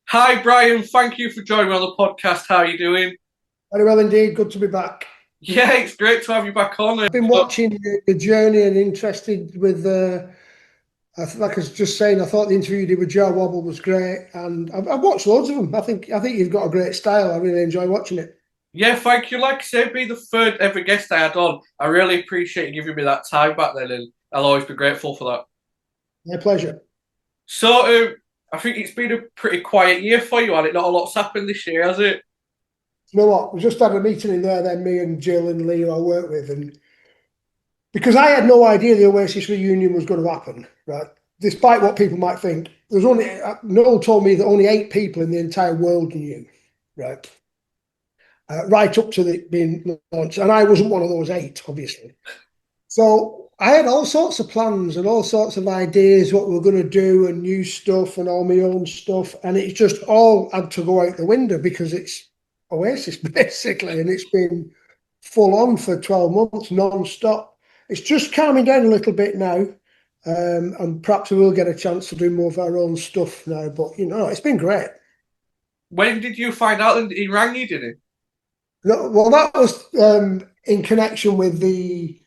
Hi, Brian. Thank you for joining me on the podcast. How are you doing? Very well indeed. Good to be back. Yeah, it's great to have you back on. I've been watching the journey and interested with like I was just saying, I thought the interview you did with Joe Wobble was great, and I've watched loads of them. I think you've got a great style. I really enjoy watching it. Yeah, thank you. Like I said, being the third ever guest I had on, I really appreciate you giving me that time back then, and I'll always be grateful for that. My pleasure. So, I think it's been a pretty quiet year for you, and it not a lot's happened this year, has it? You know what? We just had a meeting in there, then me and Jill and Lee, who I work with, and because I had no idea the Oasis reunion was going to happen, right? Despite what people might think, there's only Noel told me that only 8 people in the entire world knew, right? Right up to it being launched, and I wasn't one of those 8, obviously. So I had all sorts of plans and all sorts of ideas what we were going to do and new stuff and all my own stuff, and it just all had to go out the window because it's Oasis basically, and it's been full on for 12 months non-stop. It's just calming down a little bit now, and perhaps we will get a chance to do more of our own stuff now. But it's been great. When did you find out that he rang you, did he? No, well, that was in connection with the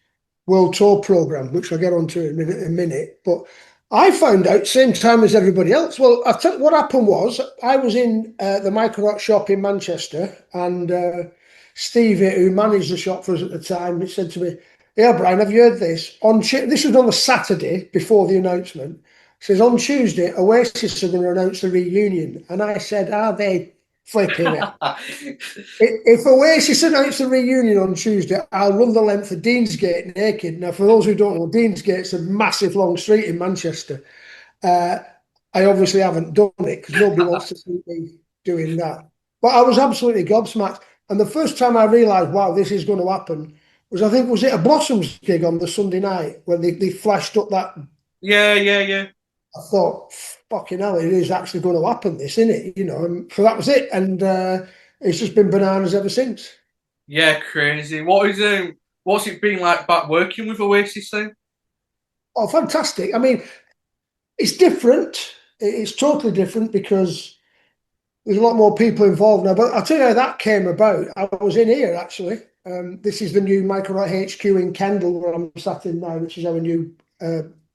World Tour program, which I'll get onto in a minute. But I found out same time as everybody else. Well, I tell you what happened was I was in the Microdot shop in Manchester, and Steve, who managed the shop for us at the time, he said to me, "Yeah, Brian, have you heard this? This was on a Saturday before the announcement. He says on Tuesday, Oasis are going to announce the reunion." And I said, "Are they flipping it? If Oasis announce a reunion on Tuesday, I'll run the length of Deansgate naked." Now, for those who don't know, Deansgate's a massive long street in Manchester. Uh, I obviously haven't done it because nobody wants to see me doing that. But I was absolutely gobsmacked. And the first time I realised, wow, this is going to happen, was I think was it a Blossoms gig on the Sunday night when they flashed up that. Yeah, yeah, yeah. I thought, fucking hell, it is actually going to happen, this, isn't it? And so that was it. And it's just been bananas ever since. Yeah, crazy. What's it been like back working with Oasis then? Oh, fantastic. I mean, it's different. It's totally different because there's a lot more people involved now. But I'll tell you how that came about. I was in here, actually. This is the new Microdot HQ in Kendal, where I'm sat in now, which is our new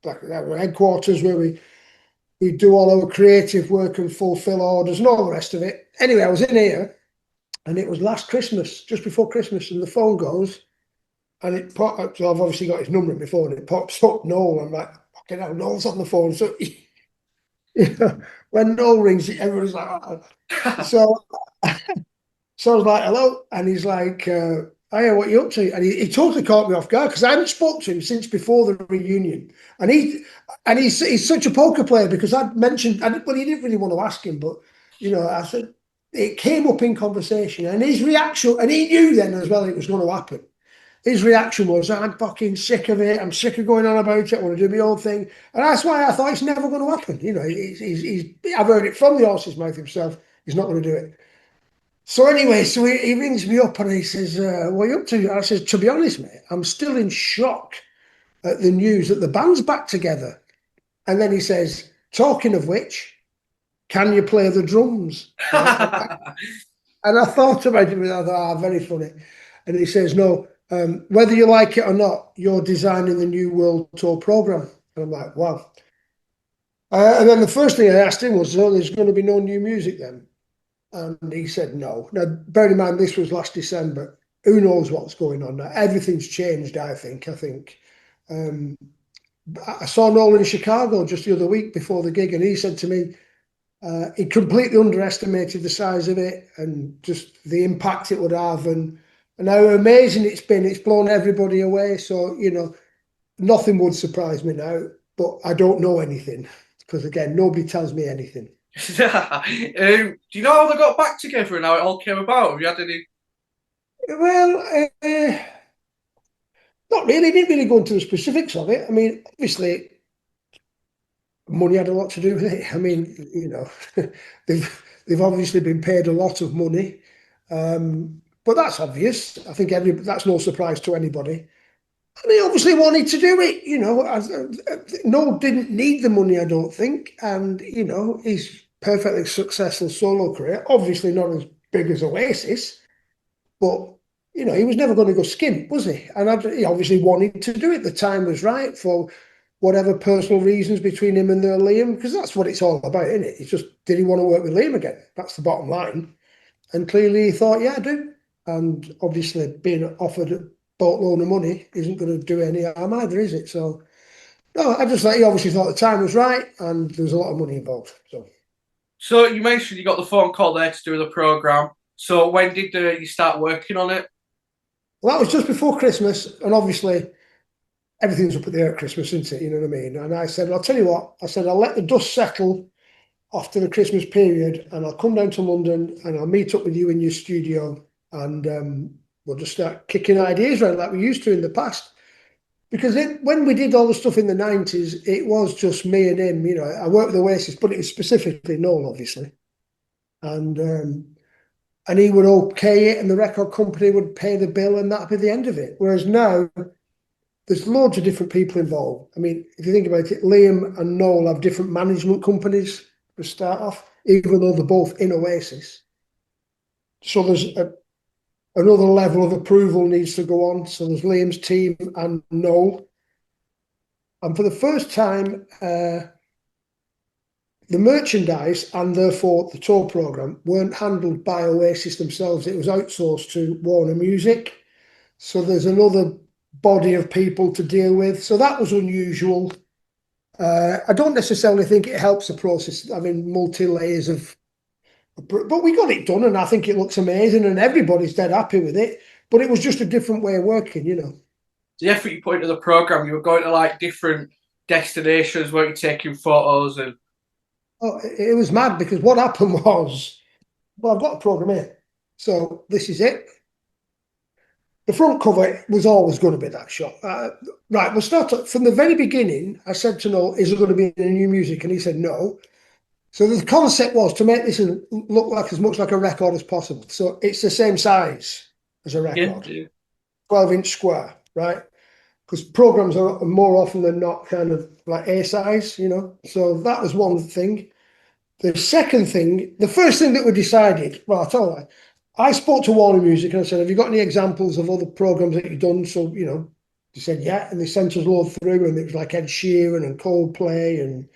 our headquarters where we do all our creative work and fulfill orders and all the rest of it. Anyway, I was in here and it was last Christmas, just before Christmas, and the phone goes and it popped up. So I've obviously got his number in my phone, and it pops up Noel. I'm like, fucking hell, Noel's on the phone. So when Noel rings, everybody's like, oh. So, so I was like, hello. And he's like, hiya, what are you up to? And he totally caught me off guard because I hadn't spoken to him since before the reunion. And he's such a poker player because I'd mentioned, well, he didn't really want to ask him, but I said it came up in conversation, and his reaction, and he knew then as well it was going to happen. His reaction was, "I'm fucking sick of it. I'm sick of going on about it. I want to do my own thing." And that's why I thought it's never going to happen. I've heard it from the horse's mouth himself. He's not going to do it. So anyway, so he rings me up and he says, "What are you up to?" I says, "To be honest, mate, I'm still in shock at the news that the band's back together." And then he says, "Talking of which, can you play the drums?" Right? And I thought about it, and I thought, very funny. And he says, "No, whether you like it or not, you're designing the new World Tour program." And I'm like, wow. And then the first thing I asked him was, "So there's going to be no new music then?" And he said no. Now, bear in mind, this was last December. Who knows what's going on now? Everything's changed, I think. Um, I saw Nolan in Chicago just the other week before the gig, and he said to me, he completely underestimated the size of it and just the impact it would have, and how amazing it's been. It's blown everybody away. So, nothing would surprise me now, but I don't know anything because, again, nobody tells me anything. Do you know how they got back together and how it all came about? Have you had any? Well, not really. Didn't really go into the specifics of it. I mean, obviously, money had a lot to do with it. I mean, they've obviously been paid a lot of money, but that's obvious. I think that's no surprise to anybody. And he obviously wanted to do it. Noel didn't need the money, I don't think, and he's perfectly successful solo career, obviously not as big as Oasis, but you know, he was never going to go skimp, was he? And he obviously wanted to do it. The time was right for whatever personal reasons between him and Liam, because that's what it's all about, isn't it? It's just, did he want to work with Liam again? That's the bottom line. And clearly he thought, yeah, I do. And obviously being offered a boatload of money isn't going to do any harm either, is it? So, no, I just thought he obviously thought the time was right and there was a lot of money involved. So you mentioned you got the phone call there to do the program. So when did you start working on it? Well, that was just before Christmas, and obviously everything's up at the air at Christmas, isn't it? You know what I mean? And I said, I'll tell you what, I said, I'll let the dust settle after the Christmas period and I'll come down to London and I'll meet up with you in your studio and we'll just start kicking ideas around like we used to in the past. Because when we did all the stuff in the 90s, it was just me and him. You know, I worked with Oasis, but it was specifically Noel, obviously. And he would okay it and the record company would pay the bill and that'd be the end of it. Whereas now, there's loads of different people involved. I mean, if you think about it, Liam and Noel have different management companies to start off, even though they're both in Oasis. So there's another level of approval needs to go on. So there's Liam's team and Noel. And for the first time, the merchandise and therefore the tour program weren't handled by Oasis themselves. It was outsourced to Warner Music. So there's another body of people to deal with. So that was unusual. I don't necessarily think it helps the process. I mean, multi-layers of, but we got it done and I think it looks amazing and everybody's dead happy with it. But it was just a different way of working, you know. The effort you put into the program, you were going to like different destinations, weren't you, taking photos and. Oh, it was mad because what happened was, well, I've got a program here. So this is it. The front cover was always going to be that shot. Right, we'll start from the very beginning. I said to Noel, is there going to be any new music? And he said no. So the concept was to make this look like as much like a record as possible. So it's the same size as a record, Yeah. 12-inch square, right? Because programs are more often than not kind of like A size, you know. So that was one thing. The second thing, the first thing that we decided, well, I'll tell you, I spoke to Warner Music and I said, have you got any examples of other programs that you've done? So, you know, they said, yeah. And they sent us loads through and it was like Ed Sheeran and Coldplay and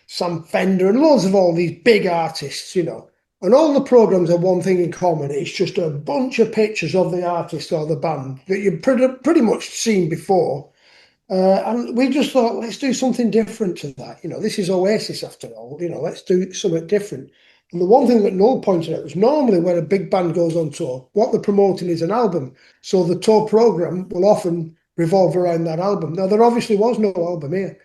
Sam Fender and loads of all these big artists, you know. And all the programs have one thing in common. It's just a bunch of pictures of the artist or the band that you've pretty much seen before. And we just thought, let's do something different to that. You know, this is Oasis after all. You know, let's do something different. And the one thing that Noel pointed out was normally when a big band goes on tour, what they're promoting is an album. So the tour program will often revolve around that album. Now, there obviously was no album here.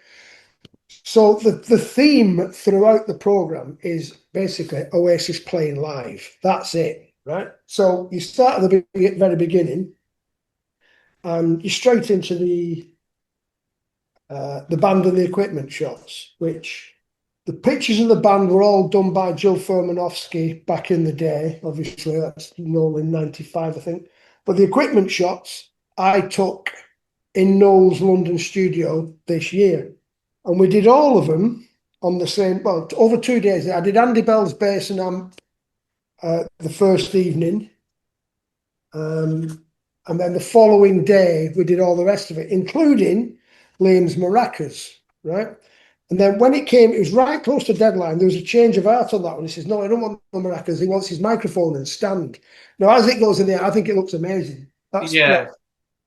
So the theme throughout the program is basically Oasis playing live. That's it, right? So you start at the very beginning and you're straight into the band and the equipment shots, which the pictures of the band were all done by Jill Furmanovsky back in the day. Obviously, that's Noel in 95, I think. But the equipment shots I took in Noel's London studio this year. And we did all of them on the same, well, over 2 days. I did Andy Bell's bass and amp the first evening. And then the following day, we did all the rest of it, including Liam's maracas, right? And then when it came, it was right close to deadline. There was a change of heart on that one. He says, no, I don't want the maracas. He wants his microphone and stand. Now, as it goes in there, I think it looks amazing. Yeah.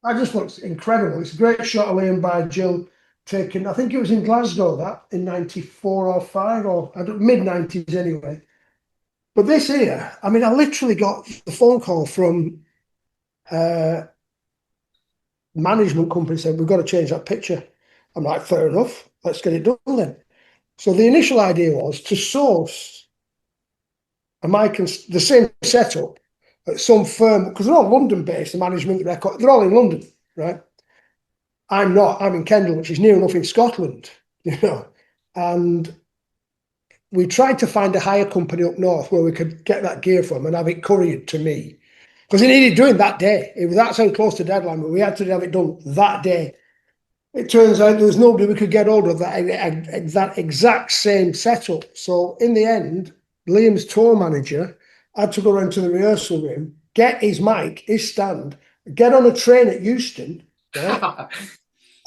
I just looks incredible. It's a great shot of Liam by Jill taken, I think it was in Glasgow, that in 94 or 5 or mid-90s anyway. But this here, I mean, I literally got the phone call from management company saying, we've got to change that picture. I'm like, fair enough, let's get it done then. So the initial idea was to source a mic and the same setup at some firm, because they're all London-based, the management, the record, they're all in London, right? I'm not, I'm in Kendal, which is near enough in Scotland, you know. And we tried to find a hire company up north where we could get that gear from and have it couriered to me. Because it needed doing that day. It was that so close to deadline, but we had to have it done that day. It turns out there was nobody we could get hold of that exact same setup. So in the end, Liam's tour manager had to go around to the rehearsal room, get his mic, his stand, get on a train at Euston, right?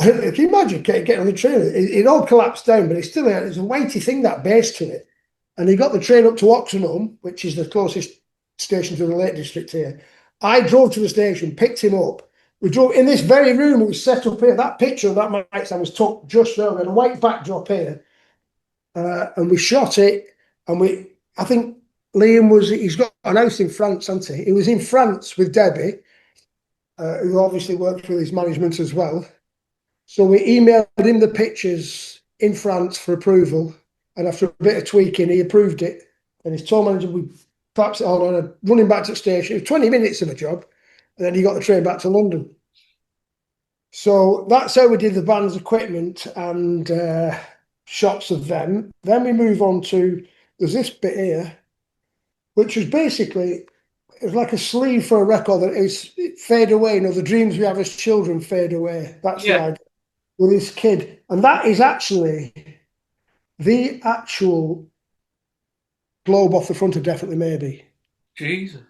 Can you imagine getting on the train? It all collapsed down, but it's still it's a weighty thing, that base to it. And he got the train up to Oxenholme, which is the closest station to the Lake District here. I drove to the station, picked him up. We drove in this very room. It was set up here. That picture of that mic stand was took just there. We had a white backdrop here, and we shot it. And I think he's got an house in France, hasn't he? He was in France with Debbie, who obviously worked with his management as well. So we emailed him the pictures in France for approval, and after a bit of tweaking, he approved it. And his tour manager, we clapped it on and running back to the station. It was 20 minutes of a job, and then he got the train back to London. So that's how we did the band's equipment and shots of them. Then we move on to, there's this bit here, which was basically, it was like a sleeve for a record that is fade away. You know, the dreams we have as children fade away. That's the idea. With this kid. And that is actually the actual globe off the front of Definitely Maybe. Jesus.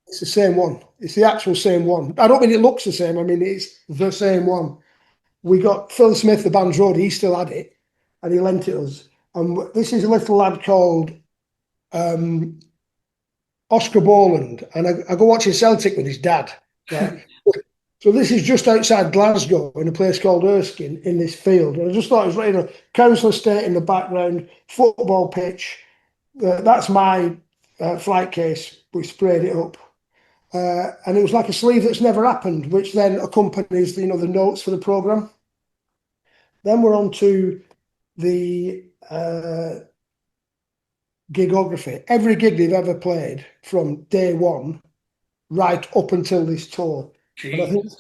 It's the same one. It's the actual same one. I don't mean it looks the same. I mean, it's the same one. We got Phil Smith, the band's roadie, he still had it, and he lent it us. And this is a little lad called Oscar Boland, and I go watching Celtic with his dad. Right? So this is just outside Glasgow in a place called Erskine in this field. And I just thought it was, you know, council estate in the background, football pitch. That's my flight case. We sprayed it up. And it was like a sleeve that's never happened, which then accompanies, you know, the notes for the programme. Then we're on to the gigography. Every gig they've ever played from day one right up until this tour. And I think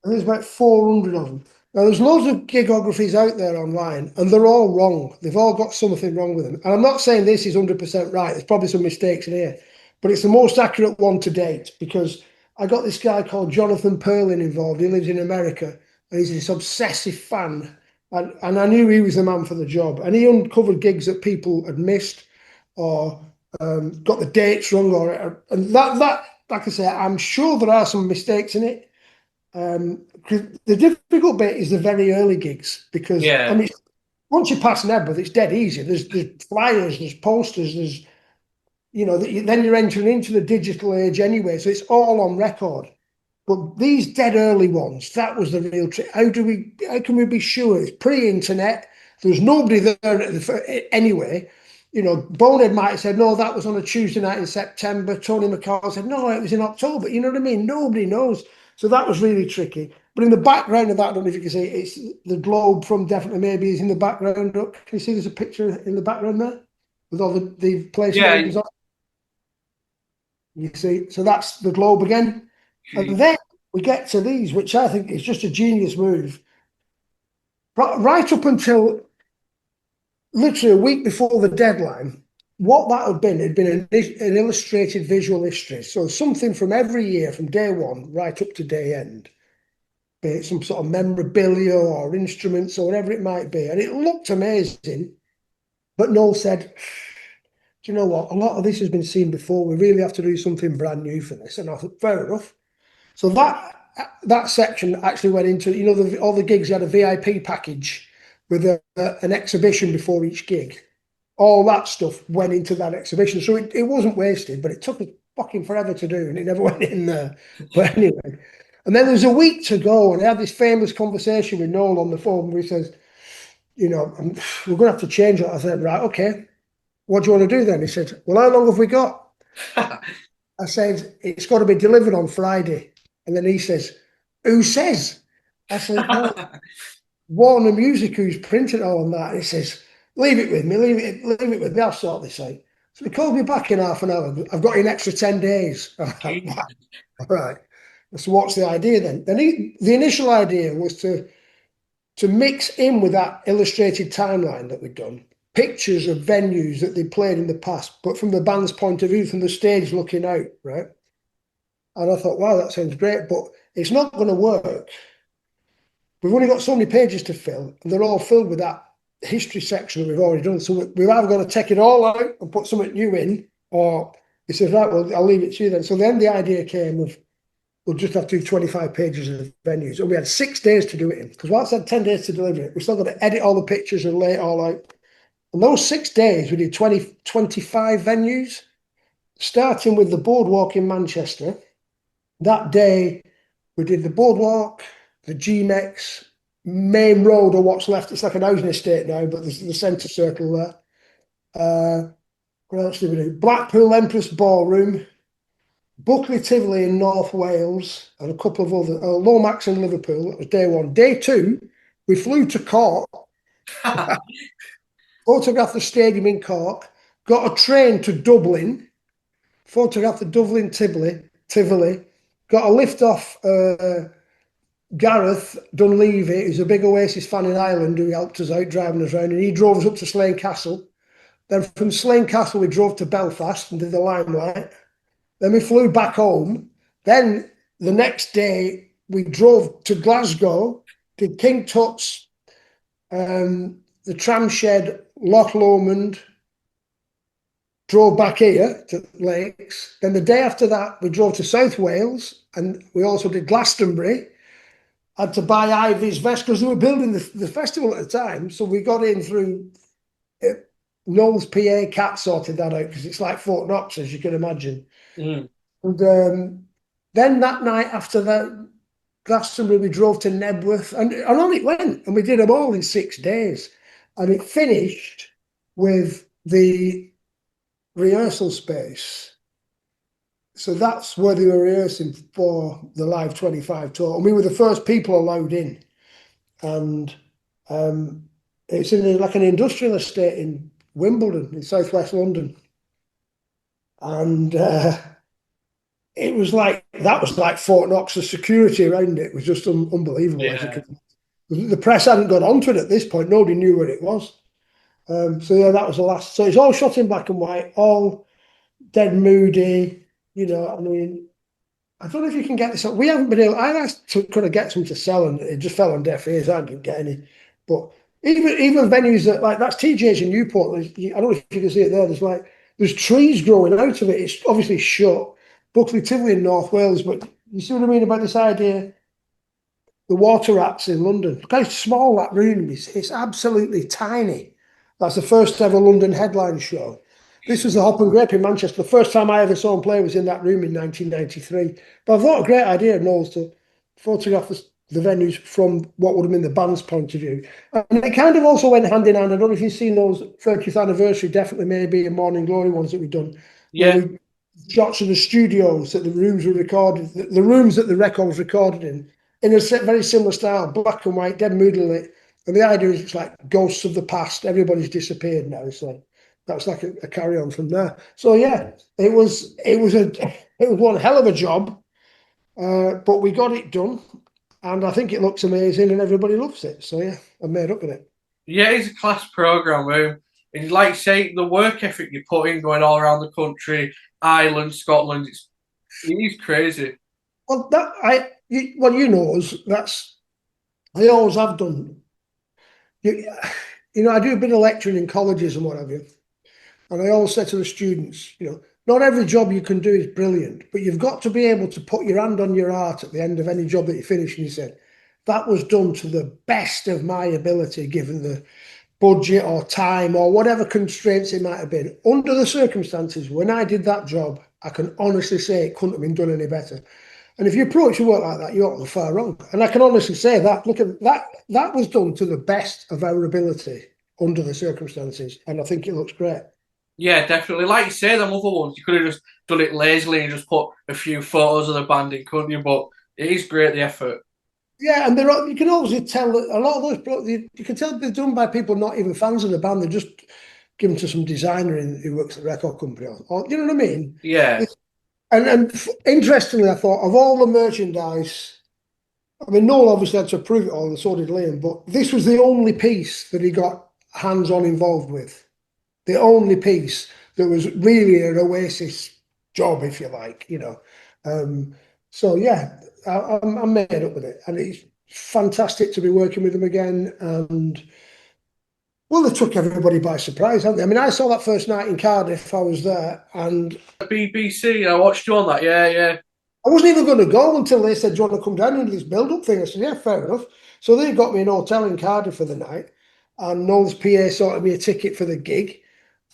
there's about 400 of them. Now, there's loads of gigographies out there online, and they're all wrong. They've all got something wrong with them. And I'm not saying this is 100% right. There's probably some mistakes in here. But it's the most accurate one to date, because I got this guy called Jonathan Perlin involved. He lives in America, and he's this obsessive fan. And I knew he was the man for the job. And he uncovered gigs that people had missed or got the dates wrong. And that, like I say, I'm sure there are some mistakes in it. The difficult bit is the very early gigs, because I mean, once you pass Nebworth, it's dead easy. There's flyers, there's posters, there's, you know, then you're entering into the digital age anyway, so it's all on record. But these dead early ones, that was the real trick. How can we be sure? It's pre-internet. There was nobody there anyway. You know, Bonehead might have said, no, that was on a Tuesday night in September. Tony McCall said, no, it was in October. You know what I mean? Nobody knows. So that was really tricky. But in the background of that, I don't know if you can see, it's the globe from Definitely Maybe is in the background. Can you see there's a picture in the background there? With all the place names on? You see, so that's the globe again. And then we get to these, which I think is just a genius move. Right up until literally a week before the deadline, what that had been an illustrated visual history. So something from every year, from day one right up to day end. Be it some sort of memorabilia or instruments or whatever it might be. And it looked amazing. But Noel said, do you know what? A lot of this has been seen before. We really have to do something brand new for this. And I thought, fair enough. So that section actually went into, you know, all the gigs had a VIP package with an exhibition before each gig. All that stuff went into that exhibition. So it wasn't wasted, but it took us fucking forever to do, and it never went in there. But anyway. And then there was a week to go, and I had this famous conversation with Noel on the phone where he says, you know, we're going to have to change it. I said, right, okay. What do you want to do then? He said, well, how long have we got? I said, it's got to be delivered on Friday. And then he says, who says? I said, no, Warner Music, who's printed all on that. And he says, leave it with me, leave it with me, I'll sort this out. So he called me back in half an hour. I've got you an extra 10 days. All right. So what's the idea then? The initial idea was to mix in with that illustrated timeline that we'd done, pictures of venues that they played in the past, but from the band's point of view, from the stage looking out, right? And I thought, wow, that sounds great, but it's not going to work. We've only got so many pages to fill, and they're all filled with that history section that we've already done. So we've either got to take it all out and put something new in, Or he says, right, well, I'll leave it to you then. So then the idea came of, we'll just have to do 25 pages of venues. And we had 6 days to do it in. Because whilst I had 10 days to deliver it, we still got to edit all the pictures and lay it all out. And those 6 days, we did 25 venues, starting with the boardwalk in Manchester. That day, we did the boardwalk, the GMEX, main road, or what's left. It's like an housing estate now, but there's the centre circle there. What else did we do? Blackpool Empress Ballroom, Buckley Tivoli in North Wales, and a couple of other, Lomax in Liverpool. That was day one. Day two, we flew to Cork, photographed the stadium in Cork, got a train to Dublin, photographed the Dublin Tivoli, got a lift off Gareth Dunleavy, who's a big Oasis fan in Ireland, who helped us out driving us around, and he drove us up to Slane Castle. Then from Slane Castle, we drove to Belfast and did the Limelight. Then we flew back home. Then the next day, we drove to Glasgow, did King Tut's, the Tram Shed, Loch Lomond, drove back here to Lakes. Then the day after that, we drove to South Wales, and we also did Glastonbury. Had to buy Ivy's vest because they were building the festival at the time. So we got in through Knowles PA Cat sorted that out because it's like Fort Knox, as you can imagine. Mm. And then that night after that, Glastonbury, we drove to Nebworth, and on it went, and we did them all in 6 days. And it finished with the rehearsal space. So that's where they were rehearsing for the Live 25 tour. And we were the first people allowed in. And it's in like an industrial estate in Wimbledon, in southwest London. And it was like, that was like Fort Knox. The security around it was just unbelievable. Yeah. The press hadn't got onto it at this point. Nobody knew where it was. So yeah, that was the last. So it's all shot in black and white, all dead moody. You know, I mean, I don't know if you can get this. We haven't been able. I asked to kind of get some to sell, and it just fell on deaf ears. I didn't get any. But even venues that like that's TJ's in Newport. I don't know if you can see it there. There's trees growing out of it. It's obviously shut. Buckley Tivoli in North Wales, but you see what I mean about this idea. The water rats in London. Look how small that room is. It's absolutely tiny. That's the first ever London headline show. This was the Hop and Grape in Manchester. The first time I ever saw him play was in that room in 1993. But I thought a great idea, Knowles, to photograph the venues from what would have been the band's point of view. And it kind of also went hand in hand. I don't know if you've seen those 30th anniversary, definitely maybe in Morning Glory ones that we've done. Yeah. Shots of the studios that the rooms were recorded, the rooms that the record was recorded in a very similar style, black and white, dead moody lit. And the idea is it's like ghosts of the past. Everybody's disappeared now. So that's like a carry on from there. So yeah, it was one hell of a job, but we got it done, and I think it looks amazing, and everybody loves it. So yeah, I'm made up with it. Yeah, it's a class program. And like say the work ethic you put in going all around the country, Ireland, Scotland, it is crazy. Well, you know us. I always have done. You know, I do a bit of lecturing in colleges and what have you. And I always say to the students, you know, not every job you can do is brilliant, but you've got to be able to put your hand on your heart at the end of any job that you finish. And you said, that was done to the best of my ability, given the budget or time or whatever constraints it might have been. Under the circumstances, when I did that job, I can honestly say it couldn't have been done any better. And if you approach your work like that, you're not far wrong. And I can honestly say that, look at that, that was done to the best of our ability under the circumstances. And I think it looks great. Yeah, definitely. Like you say, them other ones, you could have just done it lazily and just put a few photos of the band in, couldn't you? But it is great, the effort. Yeah, and you can always tell that a lot of those, you can tell they're done by people not even fans of the band. They're just given to some designer who works at the record company. Or, you know what I mean? Yeah. And interestingly, I thought of all the merchandise, I mean, Noel obviously had to approve it all, and so did Liam, but this was the only piece that he got hands-on involved with. The only piece that was really an Oasis job, if you like, you know. So yeah, I'm made up with it, and it's fantastic to be working with them again. And Well, they took everybody by surprise, haven't they? I mean, I saw that first night in Cardiff. I was there, and BBC, I watched you on that. Yeah, yeah. I wasn't even going to go until they said, "Do you want to come down and do this build-up thing?" I said, "Yeah, fair enough." So they got me an hotel in Cardiff for the night, and Noel's PA sorted me a ticket for the gig.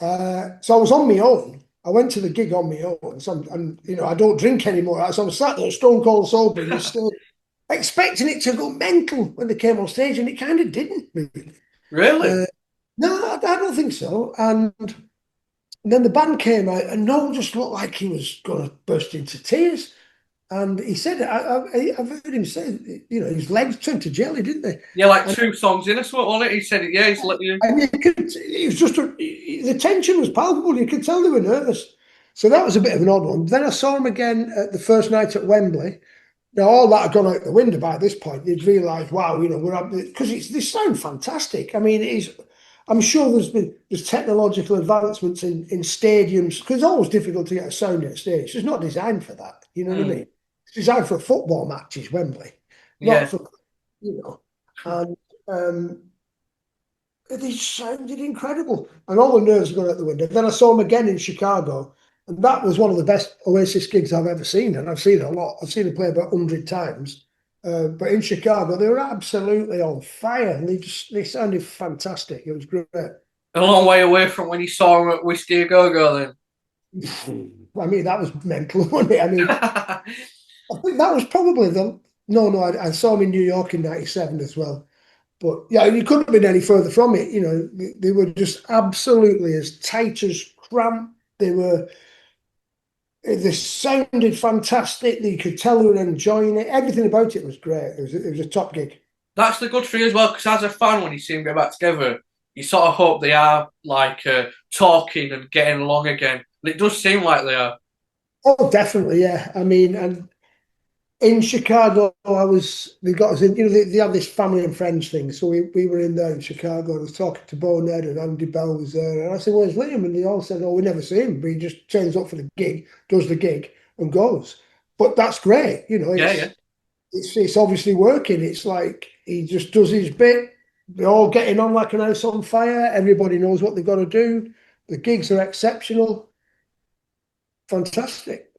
So I was on my own. I went to the gig on my own. So I don't drink anymore. So I was sat there, stone cold sober, in the stage, expecting it to go mental when they came on stage, and it kind of didn't. Really. Really? No, I don't think so. And then the band came out, and Noel just looked like he was going to burst into tears. And he said, I've heard him say, his legs turned to jelly, didn't they? Yeah, like And, 2 songs in or something, wasn't it? He said it. Yeah, he's let you. and you could, it was just, the tension was palpable. You could tell they were nervous. So that was a bit of an odd one. Then I saw him again at the first night at Wembley. Now, all that had gone out the window by this point. They'd realised, wow, we're up, because they sound fantastic. I mean, I'm sure there's technological advancements in stadiums, because it's always difficult to get a sound at a stage. It's not designed for that. You know what I mean? It's designed for football matches, Wembley, Yeah. not for, and they sounded incredible. And all the nerves were out the window. Then I saw them again in Chicago, and that was one of the best Oasis gigs I've ever seen. And I've seen it a lot. I've seen them play about 100 times. But in Chicago, they were absolutely on fire, and they sounded fantastic. It was great. A long way away from when you saw him at Whiskey A Go Go then. I mean, that was mental, wasn't it? I mean, I think that was probably I saw him in New York in '97 as well. But yeah, you couldn't have been any further from it. They were just absolutely as tight as cramp. They sounded fantastic. You could tell they were enjoying it. Everything about it was great. It was a top gig. That's the good thing as well, because as a fan, when you see them get back together, you sort of hope they are like talking and getting along again. And it does seem like they are. Oh, definitely, yeah. I mean, and in Chicago, they got us in, they had this family and friends thing. So we were in there in Chicago. I was talking to Bonehead, and Andy Bell was there. And I said, "Where's Liam?" And they all said, "Oh, we never see him. But he just turns up for the gig, does the gig, and goes." But that's great. Yeah. It's obviously working. It's like he just does his bit. They're all getting on like an house on fire. Everybody knows what they've got to do. The gigs are exceptional. Fantastic.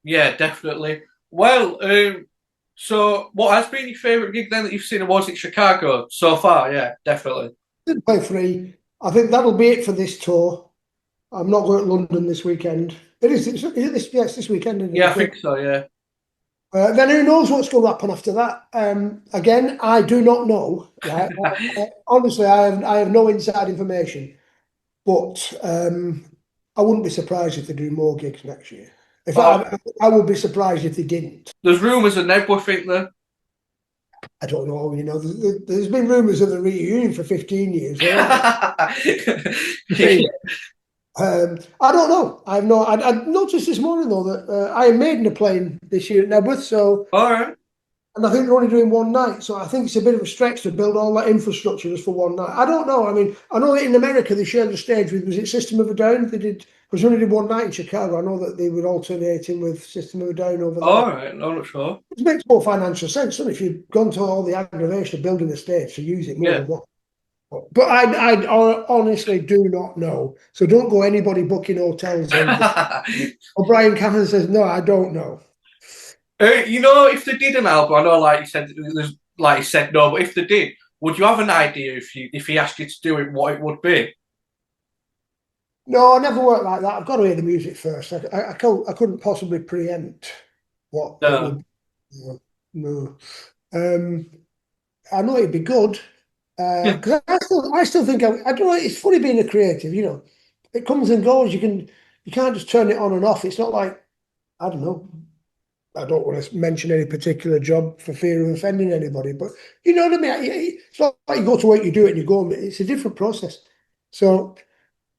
Yeah, definitely. Well, so what has been your favourite gig then that you've seen? Was it Chicago so far? Yeah, definitely. Didn't play free. I think that'll be it for this tour. I'm not going to London this weekend. Is it this? Yeah, it's this weekend, isn't it? Yeah, I think so. Yeah. Then who knows what's going to happen after that? Again, I do not know. Right? Honestly, I have no inside information. But I wouldn't be surprised if they do more gigs next year. I would be surprised if they didn't. There's rumours of Nebworth, think there. I don't know. There's been rumours of the reunion for 15 years. I don't know. I noticed this morning though that Iron Maiden are playing this year at Nebworth. So all right. And I think they're only doing one night, so I think it's a bit of a stretch to build all that infrastructure just for one night. I don't know. I mean, I know that in America they shared the stage with, was it System of a Down? They did, because they only did one night in Chicago. I know that they were alternating with System of a Down over there. All right, I'm not sure. It makes more financial sense, doesn't it? If you've gone to all the aggravation of building a stage to use it more than one. But I honestly do not know. So don't go anybody booking hotels. O'Brien Cameron says, no, I don't know. If they did an album, I know, like you said, no, but if they did, would you have an idea if he asked you to do it, what it would be? No, I never worked like that. I've got to hear the music first. I couldn't possibly preempt what it would be. No. I know it'd be good. Because I still think I don't know. It's funny being a creative. It comes and goes. You can't just turn it on and off. It's not like, I don't know. I don't want to mention any particular job for fear of offending anybody, but you know what I mean. It's not like you go to work, you do it, and you go. It's a different process. So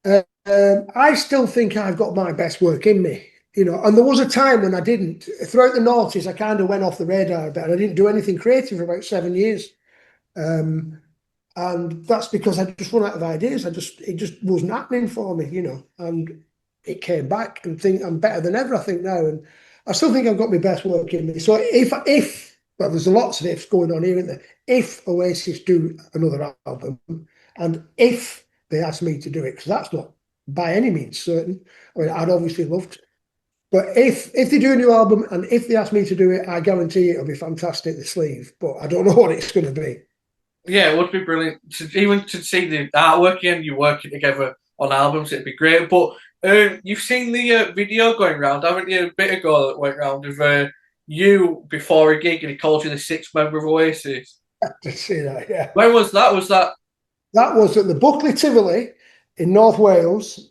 I still think I've got my best work in me. And there was a time when I didn't. Throughout the noughties, I kind of went off the radar a bit. I didn't do anything creative for about 7 years. And that's because I just run out of ideas. It just wasn't happening for me, and it came back, and I'm better than ever, I think, now. And I still think I've got my best work in me. So well, there's lots of ifs going on here, isn't there? If Oasis do another album, And if they asked me to do it, because that's not by any means certain. I mean, I'd obviously love to. But if they do a new album and if they ask me to do it, I guarantee it'll be fantastic, the sleeve. But I don't know what it's going to be. Yeah, it would be brilliant even to see the artwork and you working together on albums. It'd be great. But you've seen the video going around, haven't you? A bit ago that went around of you before a gig, and he called you the sixth member of Oasis. To see that, yeah. When was that? Was that? That was at the Buckley Tivoli in North Wales,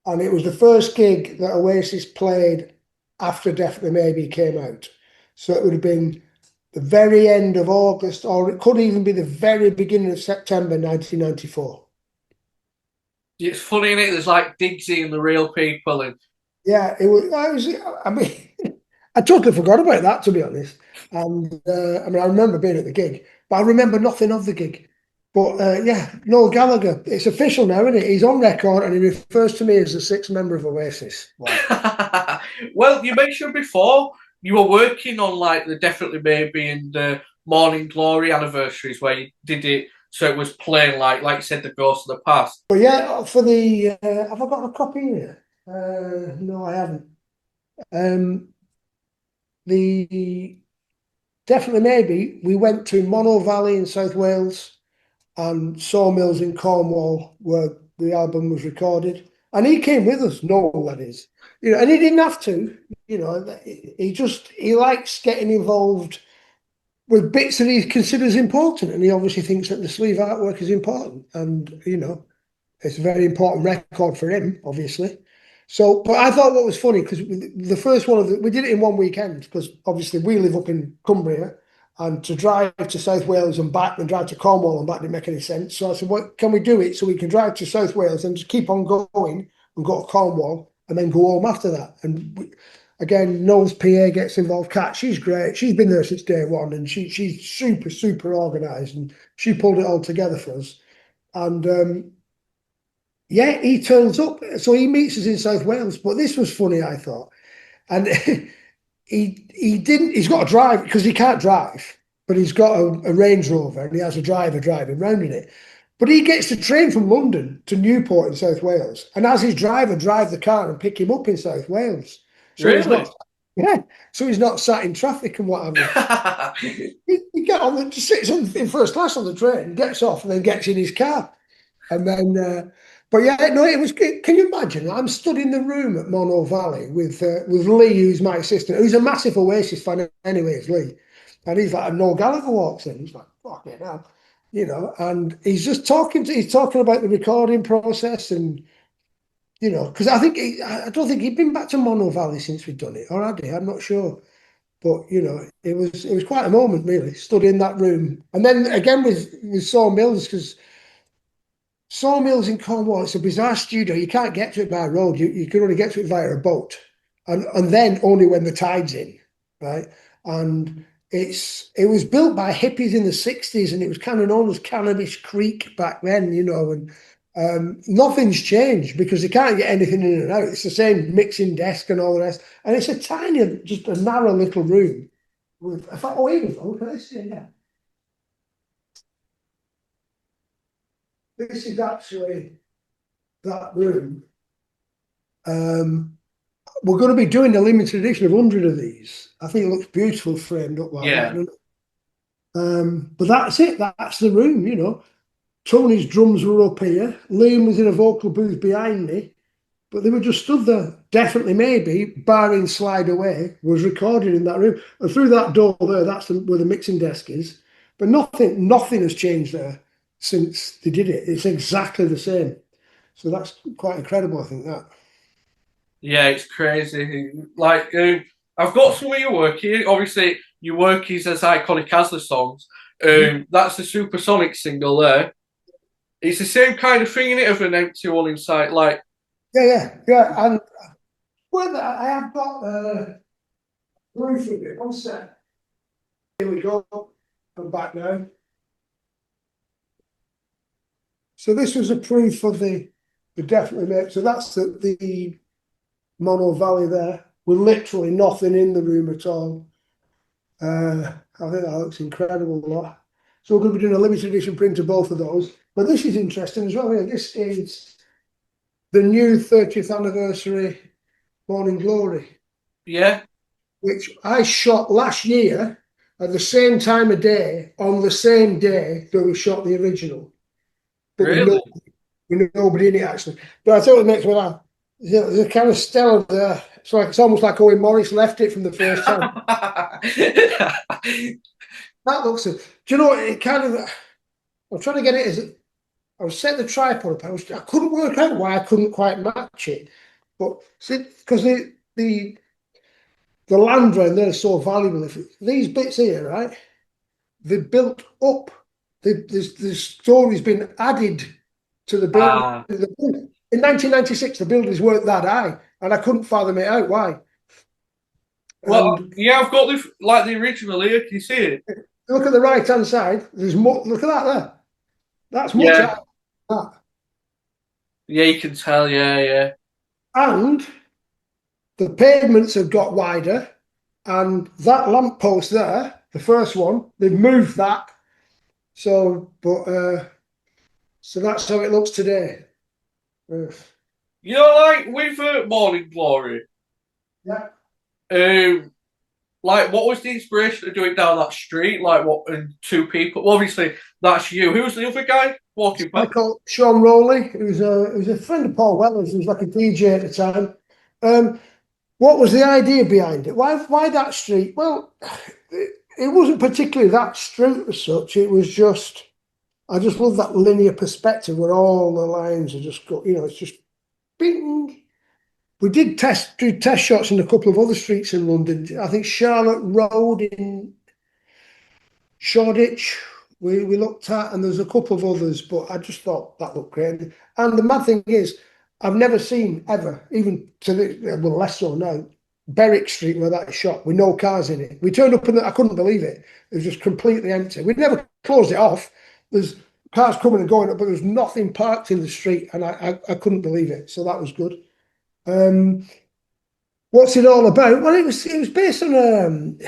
and it was the first gig that Oasis played after Definitely Maybe came out. So it would have been the very end of August, or it could even be the very beginning of September 1994. It's funny, isn't it? There's like Diggsy and the real people, and Yeah, it was. I mean, I totally forgot about that, to be honest. And I mean, I remember being at the gig, but I remember nothing of the gig. But yeah, Noel Gallagher, it's official now, isn't it? He's on record and he refers to me as the sixth member of Oasis. Wow. well, you mentioned before you were working on like the Definitely Maybe and Morning Glory anniversaries where you did it so it was playing like you said, the Ghost of the Past. But yeah, for the have I got a copy here? No, I haven't. The Definitely Maybe, we went to Mono Valley in South Wales and Sawmills in Cornwall, where the album was recorded. And he came with us, Noel, that is. You know, and he didn't have to, you know, he likes getting involved with bits that he considers important. And he obviously thinks that the sleeve artwork is important. And, you know, it's a very important record for him, obviously. So, but I thought what was funny, because the first one we did it in one weekend, because obviously we live up in Cumbria, and to drive to South Wales and back and drive to Cornwall and back didn't make any sense. So I said, what can we do it so we can drive to South Wales and just keep on going and go to Cornwall and then go home after that? And again, Noel's PA gets involved. Kat, she's great. She's been there since day one, and she's super organised, and she pulled it all together for us. And yeah, he turns up. So he meets us in South Wales. But this was funny, I thought. And he didn't, he's got to drive because he can't drive, but he's got a Range Rover and he has a driver driving round in it. But he gets the train from London to Newport in South Wales, and as his driver drive the car and pick him up in South Wales. So really? he's not, yeah. So he's not sat in traffic and what have you. He get on the sits in first class on the train, gets off, and then gets in his car. And then, but yeah, no, it was. Can you imagine? I'm stood in the room at Mono Valley with Lee, who's my assistant, who's a massive Oasis fan anyway, it's Lee. And he's like, and Noel Gallagher walks in. He's like, fucking hell, you know. And he's just he's talking about the recording process, and you know, because I don't think he'd been back to Mono Valley since we'd done it, or had he? I'm not sure. But you know, it was quite a moment, really. Stood in that room, and then again with Sawmills, because Sawmills in Cornwall, it's a bizarre studio. You can't get to it by road. You can only get to it via a boat, and then only when the tide's in, right? And it was built by hippies in the 60s, and it was kind of known as Cannabis Creek back then, you know. And nothing's changed because they can't get anything in and out. It's the same mixing desk and all the rest, and it's a tiny, just a narrow little room. With, oh, here we go. Can I see? Yeah. This is actually that room. We're going to be doing a limited edition of 100 of these. I think it looks beautiful framed up like that. But that's it. That's the room, you know. Tony's drums were up here. Liam was in a vocal booth behind me. But they were just stood there. Definitely Maybe, barring Slide Away, was recorded in that room. And through that door there, that's where the mixing desk is. But nothing has changed there since they did it. It's exactly the same. So that's quite incredible, I think, that. Yeah, it's crazy. Like, I've got some of your work here. Obviously, your work is as iconic as the songs. That's the Supersonic single there. It's the same kind of thing in it, of an empty one inside. Like, yeah. And well, I have got proof of it. One sec. Here we go. I'm back now. So this was a proof of the Definitely Maybe. So that's the Mono Valley there, with literally nothing in the room at all. I think that looks incredible. So we're going to be doing a limited edition print of both of those. But this is interesting as well. Yeah, this is the new 30th anniversary Morning Glory, Yeah, which I shot last year at the same time of day, on the same day that we shot the original, but really. with nobody in it actually. But I thought it makes me laugh. There's a kind of stellar there. It's almost like Owen Morris left it from the first time. That looks. Do you know what? It kind of. I'm trying to get it as. I was setting the tripod up. I couldn't work out why I couldn't quite match it, but because the land round there is so valuable. If these bits here, right, they're built up. The story's been added to the building. Ah, In 1996, the buildings weren't that high, and I couldn't fathom it out why. well, And yeah, I've got the original here. Can you see it? look at the right hand side. There's more. Look at that there. That's much Yeah, higher than that. yeah, you can tell. Yeah, yeah. And the pavements have got wider, and that lamppost there, the first one, they've moved that. So, but so that's how it looks today. You know, like with Morning Glory, Yeah. um, like what was the inspiration to do it down that street? Like what? And two people. Well, obviously, that's you. Who was the other guy walking I past? call Sean Rowley, who's a friend of Paul Weller's, who was like a DJ at the time. Um, what was the idea behind it? Why that street? Well, it wasn't particularly that street as such. It was just I just love that linear perspective where all the lines are just go. It's just bing. We did do test shots in a couple of other streets in London. I think Charlotte Road in Shoreditch we looked at, and there's a couple of others, but I just thought that looked great. And the mad thing is, I've never seen ever, even to well, less so now, Berwick Street where that is shot with no cars in it. We turned up and I couldn't believe it. It was just completely empty. We never closed it off. There's cars coming and going up, but there's nothing parked in the street, and I couldn't believe it. So that was good. Um, what's it all about? Well, it was based on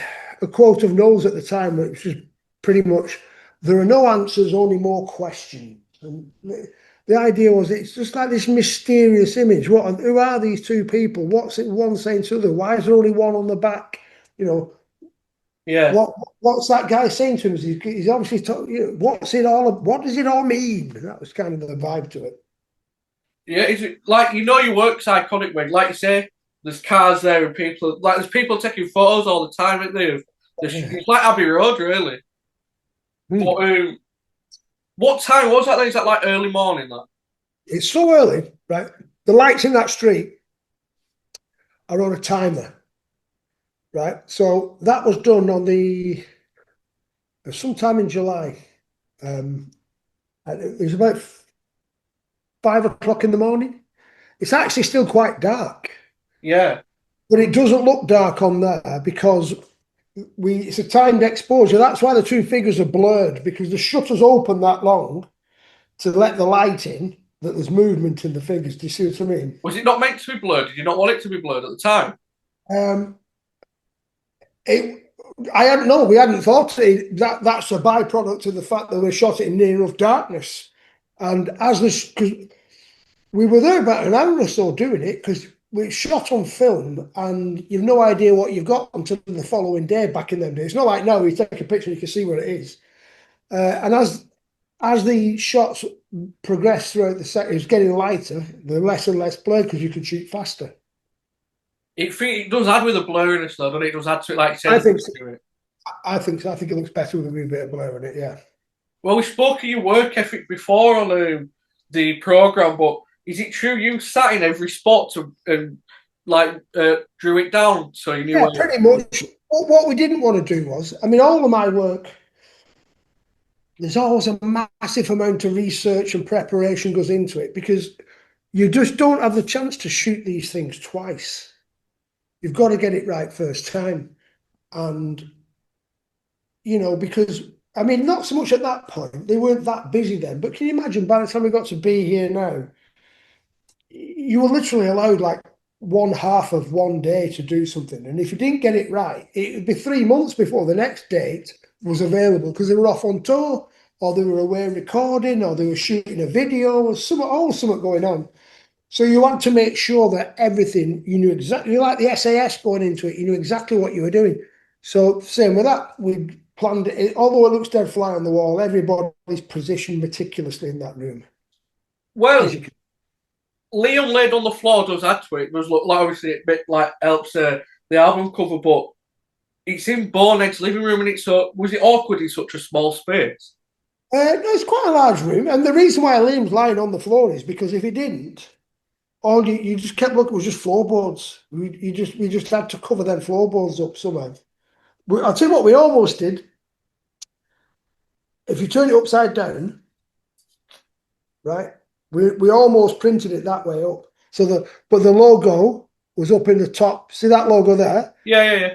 a quote of Knowles at the time, which was pretty much there are no answers, only more questions. And the idea was it's just like this mysterious image. Who are these two people? What's it one saying to the other? Why is there only one on the back? You know, Yeah, what's that guy saying to him? He's obviously what's it all? What does it all mean? That was kind of the vibe to it. yeah. Is it like your work's iconic? When, like you say, there's cars there and people like there's people taking photos all the time, aren't there? Yeah. It's like Abbey Road, really. Hmm. But what time was that then? Is that like early morning? That It's so early, right? The lights in that street are on a timer, right? So that was done on sometime in July. Um, and it was about 5 o'clock in the morning. It's actually still quite dark, yeah. but it doesn't look dark on there because it's a timed exposure. That's why the two figures are blurred, because the shutters open that long to let the light in, that there's movement in the figures. Do you see what I mean? Was it not meant to be blurred? Did you not want it to be blurred at the time? Um, it, I hadn't know. We hadn't thought that's a byproduct of the fact that we shot it in near enough darkness, and because we were there about an hour or so doing it, because we shot on film, and you've no idea what you've got until the following day. Back in them days, it's not like now. You take a picture, you can see where it is, and as the shots progressed throughout the set, it was getting lighter, the less and less blurred because you could shoot faster. It does add with the blurriness though, doesn't it? It does add to it, like you I said. think so. I think so. I think it looks better with a wee bit of blur in it. Yeah. Well, we spoke of your work ethic before on the program, but is it true you sat in every spot and drew it down so you knew Yeah, where? pretty much. What we didn't want to do was, I mean, all of my work, there's always a massive amount of research and preparation goes into it, because you just don't have the chance to shoot these things twice. You've got to get it right first time. And, because, I mean, not so much at that point, they weren't that busy then, but can you imagine by the time we got to Be Here Now, you were literally allowed like one half of one day to do something. And if you didn't get it right, it would be 3 months before the next date was available because they were off on tour or they were away recording or they were shooting a video or something going on. So you want to make sure that everything, you knew exactly, like the SAS going into it, you knew exactly what you were doing. So same with that, we planned it, although it looks dead fly on the wall, everybody's positioned meticulously in that room. Well, Liam laid on the floor does add to it. Does look like obviously it bit like helps the album cover, but it's in Bonehead's living room, and it's so was it awkward in such a small space? No, it's quite a large room, and the reason why Liam's lying on the floor is because if he didn't, all you just kept looking was just floorboards. We just had to cover them floorboards up somehow. I'll tell you what we almost did. If you turn it upside down, right, we almost printed it that way up. So but the logo was up in the top. See that logo there? Yeah.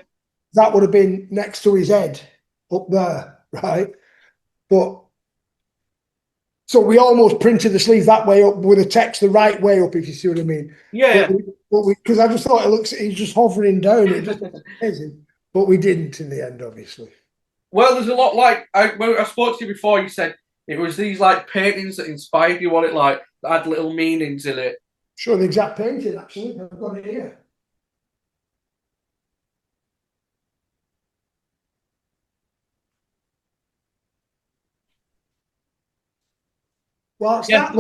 That would have been next to his head up there, right? But so we almost printed the sleeve that way up with the text the right way up, if you see what I mean. Yeah. Because I just thought he's just hovering down. It just amazing. But we didn't in the end, obviously. Well, there's a lot like when I spoke to you before. You said it was these like paintings that inspired you. What it like that had little meanings in it. Sure, the exact painting actually. I've got it here. Whilst that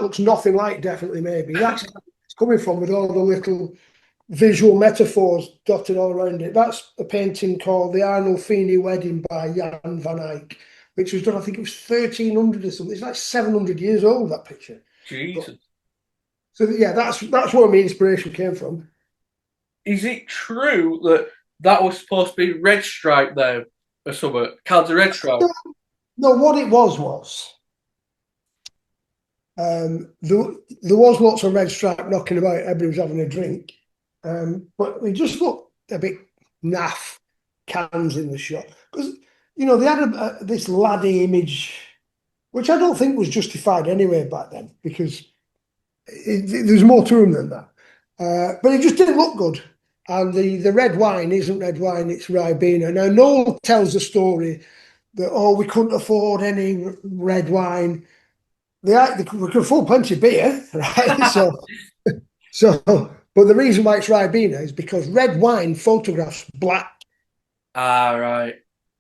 looks nothing like Definitely Maybe. That's it's coming from with all the little visual metaphors dotted all around it. That's a painting called The Arnolfini Wedding by Jan van Eyck, which was done, I think it was 1300 or something. It's like 700 years old, that picture. Jesus. So yeah, that's where my inspiration came from. Is it true that was supposed to be red stripe there or something? Cards of red stripe. No, what it was there was lots of red stripe knocking about. Everybody was having a drink, but we just looked a bit naff cans in the shop because they had this laddie image, which I don't think was justified anyway back then because there's more to them than that. But it just didn't look good. And the red wine isn't red wine; it's Ribena. Now Noel tells the story that we couldn't afford any red wine. We could afford plenty of beer, right? But the reason why it's Ribena is because red wine photographs black. Ah, right.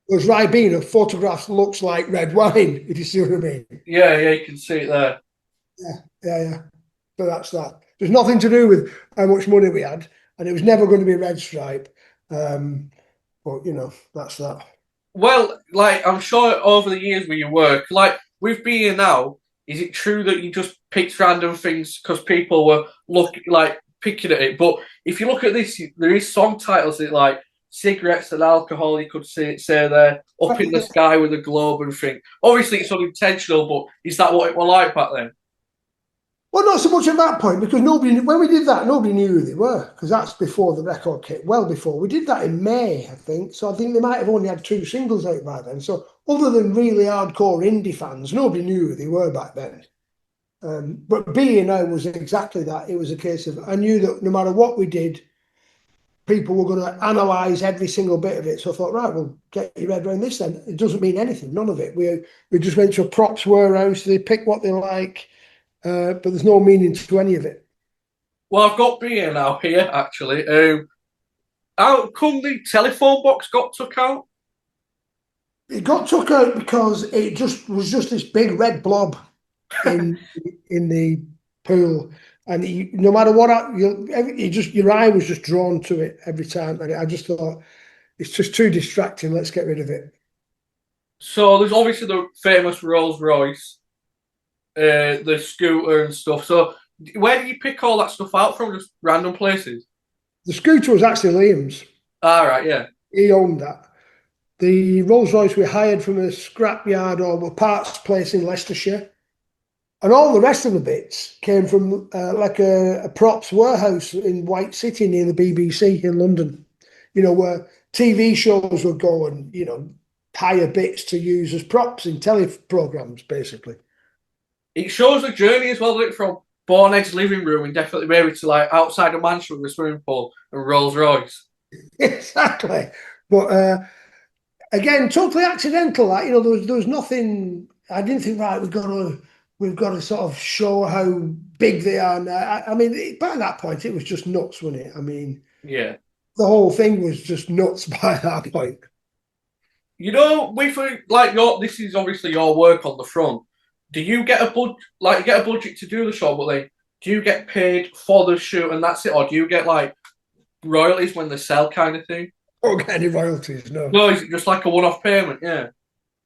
Whereas Ribena photographs looks like red wine, if you see what I mean. Yeah, you can see it there. Yeah. But that's that. There's nothing to do with how much money we had, and it was never going to be red stripe. But that's that. Well, like I'm sure over the years with your work, like with being now, is it true that you just picked random things because people were picking at it? But if you look at this, there is song titles that like cigarettes and alcohol. You could say there, up in the sky with a globe and thing. Obviously, it's unintentional, but is that what it was like back then? Well, not so much at that point because when we did that, nobody knew who they were because that's before the record kit. Well, before we did that in May, I think. So I think they might have only had 2 singles out by then. So other than really hardcore indie fans, nobody knew who they were back then. But B&O was exactly that. It was a case of I knew that no matter what we did, people were going to analyse every single bit of it. So I thought, right, well, get your head around this then. It doesn't mean anything, none of it. We just went to a props warehouse. They pick what they like. But there's no meaning to any of it. Well, I've got beer now here, actually. How come the telephone box got took out? It got took out because it was just this big red blob in the pool, and no matter what, your eye was just drawn to it every time, and I just thought it's just too distracting. Let's get rid of it. So there's obviously the famous Rolls Royce. The scooter and stuff. So where did you pick all that stuff out from? Just random places? The scooter was actually Liam's. All right, yeah. He owned that. The Rolls Royce we hired from a scrapyard or a parts place in Leicestershire. And all the rest of the bits came from a props warehouse in White City near the BBC in London. Where TV shows would go and, hire bits to use as props in telly programs, basically. It shows the journey as well, doesn't it, from Borned's living room and definitely maybe to like outside a mansion with a swimming pool and Rolls Royce. Exactly. But again, totally accidental. Like, there was nothing. I didn't think, right, we've got to sort of show how big they are now. I mean, by that point, it was just nuts, wasn't it? I mean, Yeah. the whole thing was just nuts by that point. You know, with like this is obviously your work on the front. Do you get a budget to do the show, but like, do you get paid for the shoot and that's it, or do you get like royalties when they sell kind of thing? Don't get any royalties, no. No, is it just like a one-off payment? Yeah.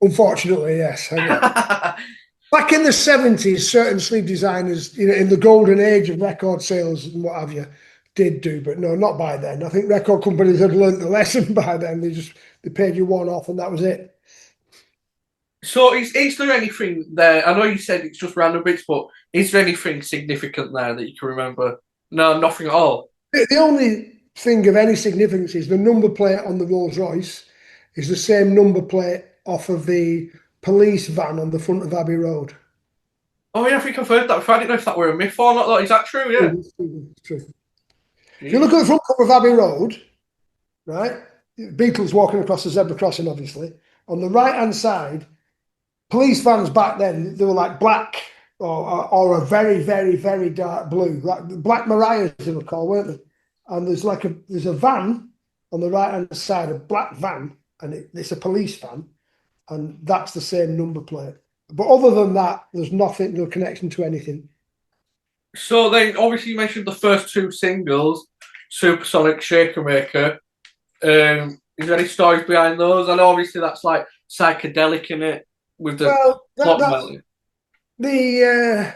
Unfortunately, yes. Back in the 70s, certain sleeve designers, in the golden age of record sales and what have you, did do, but no, not by then. I think record companies had learned the lesson by then. They paid you one off and that was it. So is there anything there? I know you said it's just random bits, but is there anything significant there that you can remember? No, nothing at all. The only thing of any significance is the number plate on the Rolls Royce is the same number plate off of the police van on the front of Abbey Road. Oh yeah, I think I've heard that. I didn't know if that were a myth or not. Though. Is that true? Yeah. It's true. If you look at the front cover of Abbey Road, right, Beatles walking across the zebra crossing, obviously. On the right hand side, police vans back then, they were like black or a very, very, very dark blue, like Black Mariahs they were called, weren't they? And there's a van on the right hand side, a black van, and it's a police van, and that's the same number plate. But other than that, there's nothing, no connection to anything. So then, obviously, you mentioned the first two singles, Supersonic, Shakermaker. Is there any stories behind those? I know obviously that's like psychedelic in it with the plot melody. The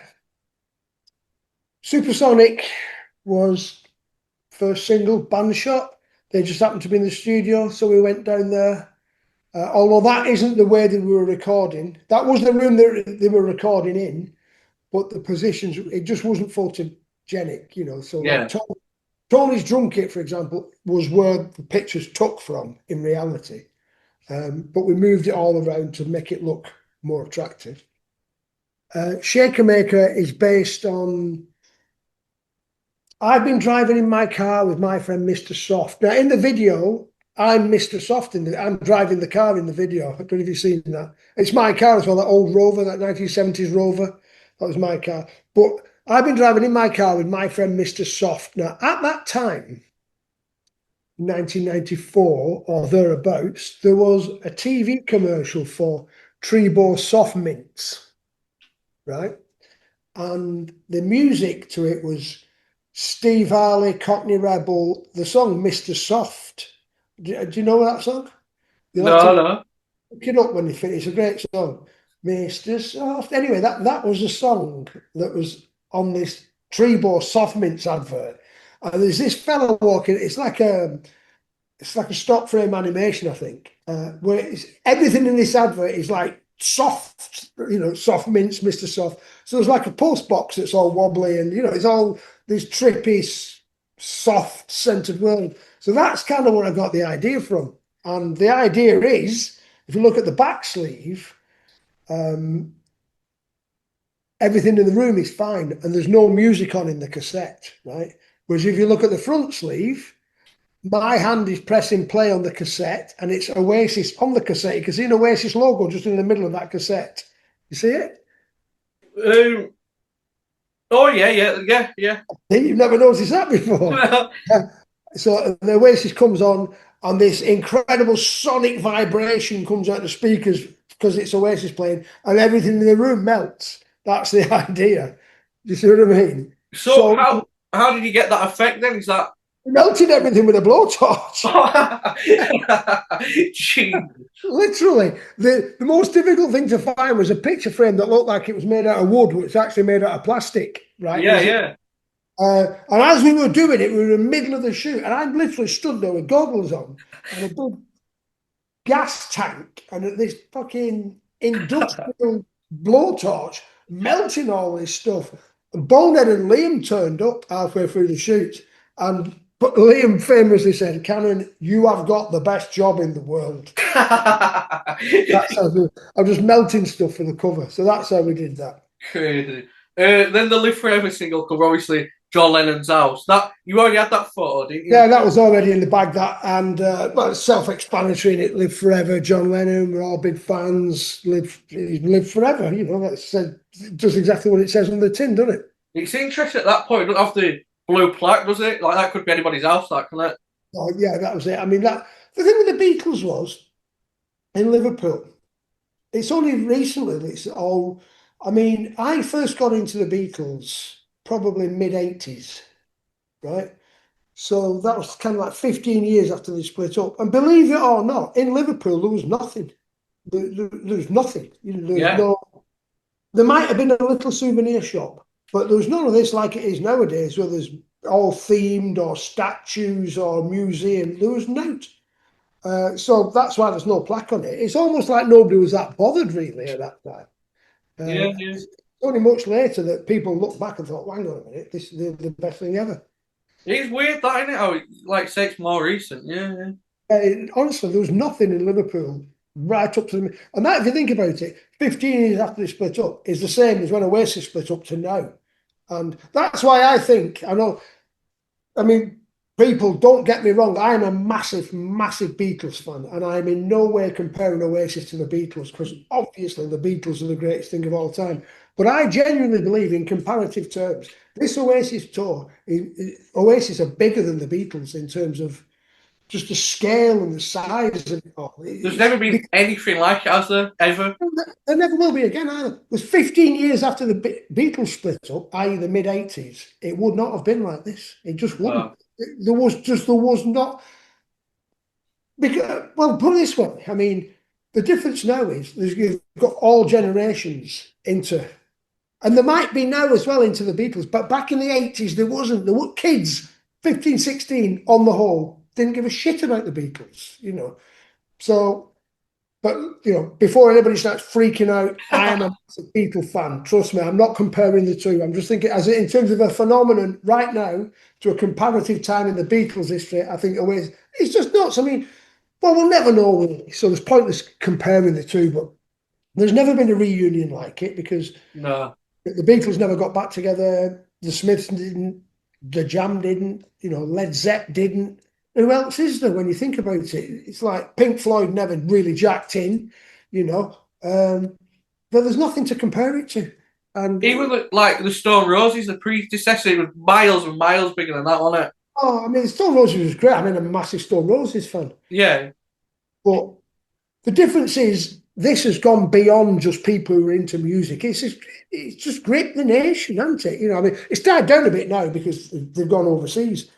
Supersonic was first single, Band Shot. They just happened to be in the studio, so we went down there. Although that isn't the way that we were recording. That was the room that they were recording in, but the positions, it just wasn't photogenic, So Yeah. like Tony's drum kit, for example, was where the pictures took from in reality. But we moved it all around to make it look more attractive. Shakermaker is based on. I've been driving in my car with my friend Mr. Soft. Now, in the video, I'm Mr. Soft. I'm driving the car in the video. I don't know if you've seen that. It's my car as well, that old Rover, that 1970s Rover. That was my car. But I've been driving in my car with my friend Mr. Soft. Now, at that time, 1994 or thereabouts, there was a TV commercial for Trebo Soft Mints, right? And the music to it was Steve Harley, Cockney Rebel, the song Mr. Soft. Do you know that song? No. Look it up when you finish. It's a great song. Mr. Soft. Anyway, that was a song that was on this Trebo Soft Mints advert. And there's this fella walking, it's like a stop frame animation, I think, where everything in this advert is like soft, soft mints, Mr. Soft. So there's like a post box that's all wobbly and, it's all this trippy, soft scented world. So that's kind of where I got the idea from. And the idea is, if you look at the back sleeve, everything in the room is fine and there's no music on in the cassette, right? Whereas if you look at the front sleeve, my hand is pressing play on the cassette and it's Oasis on the cassette. You can see an Oasis logo just in the middle of that cassette. You see it? Oh, yeah. You've never noticed that before. So the Oasis comes on and this incredible sonic vibration comes out of the speakers because it's Oasis playing and everything in the room melts. That's the idea. Do you see what I mean? So how did you get that effect then? Is that melted everything with a blowtorch? Literally, the most difficult thing to find was a picture frame that looked like it was made out of wood, but it's actually made out of plastic, right? Yeah. And as we were doing it, we were in the middle of the shoot, and I literally stood there with goggles on and a big gas tank and this fucking industrial blowtorch melting all this stuff. And Bonehead and Liam turned up halfway through the shoot, but Liam famously said, "Cannon, you have got the best job in the world." I'm just melting stuff for the cover. So that's how we did that. Crazy. Then the Live Forever single cover, obviously John Lennon's house. That you already had that photo, didn't you? Yeah, that was already in the bag. That and well, it's self-explanatory. And it lived forever. John Lennon. We're all big fans. Live forever. You know, that said, does exactly what it says on the tin, doesn't it? It's interesting at that point. It doesn't have the blue plaque, does it? Like that could be anybody's house, that can it? Oh yeah, that was it. I mean, that the thing with the Beatles was in Liverpool. It's only recently that it's all. I mean, I first got into the Beatles probably mid 80s, right? So that was kind of like 15 years after they split up. And believe it or not, in Liverpool there was nothing. There was nothing. You know, there was Yeah, no. There might have been a little souvenir shop, but there was none of this like it is nowadays, where there's all themed or statues or museum. There was no. So that's why there's no plaque on it. It's almost like nobody was that bothered really at that time. yeah, yeah. It's only much later that people look back and thought, hang on a minute, this is the best thing ever. It's weird that, isn't it? How it, like say it's more recent. Yeah, yeah. Honestly, there was nothing in Liverpool right up to the. And that, if you think about it, 15 years after they split up is the same as when Oasis split up to now. And that's why I think, I mean, people don't get me wrong. I'm a massive, massive Beatles fan, and I'm in no way comparing Oasis to the Beatles because obviously the Beatles are the greatest thing of all time. But I genuinely believe, in comparative terms, this Oasis tour, Oasis are bigger than the Beatles in terms of just the scale and the size of it all. There's never been anything like it, has there? Ever? There never will be again either. It was 15 years after the Beatles split up, i.e., the mid 80s. It would not have been like this. It just wouldn't. No. There was not. Because, well, put it this way. I mean, the difference now is you've got all generations into, and there might be now as well into the Beatles, but back in the 80s, there wasn't. There were kids, 15, 16, on the whole, didn't give a shit about the Beatles, you know. So, but you know, before anybody starts freaking out, I am a massive Beatle fan. Trust me, I'm not comparing the two. I'm just thinking, as in terms of a phenomenon right now to a comparative time in the Beatles' history, I think always it's just nuts. I mean, well, we'll never know, will we? So there's pointless comparing the two. But there's never been a reunion like it because No. the Beatles never got back together. The Smiths didn't. The Jam didn't. You know, Led Zepp didn't. Who else is there when you think about it? It's like Pink Floyd never really jacked in, you know. But there's nothing to compare it to. And Even like the Stone Roses, the predecessor, it was miles and miles bigger than that, wasn't it? oh, I mean, Stone Roses was great. I mean, I'm a massive Stone Roses fan. Yeah, But the difference is this has gone beyond just people who are into music. It's just gripped the nation, hasn't it? You know, I mean, it's died down a bit now because they've gone overseas.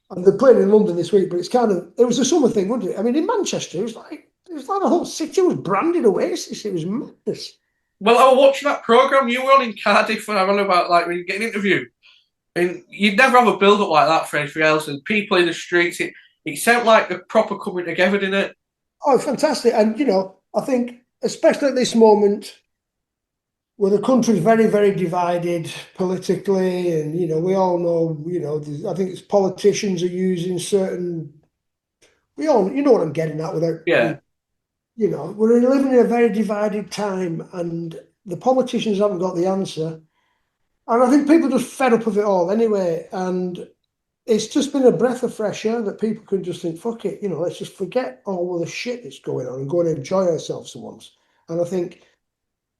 And they're playing in London this week, but it was a summer thing, wasn't it? I mean, in Manchester, it was like the whole city was branded Oasis. It was madness. well, I was watching that program. You were on in Cardiff, and I don't know about like when you get an interview, and you'd never have a build up like that for anything else. And people in the streets, it sounded like a proper coming together, didn't it? Oh, fantastic. And, you know, I think, especially at this moment where the country's very, very divided politically, and, you know, we all know, you know, I think it's politicians are using certain, you know what I'm getting at without, Yeah, you know, we're living in a very divided time and the politicians haven't got the answer. And I think people are just fed up of it all anyway. And it's just been a breath of fresh air that people can just think, fuck it, you know, let's just forget all of the shit that's going on and go and enjoy ourselves for once. And I think,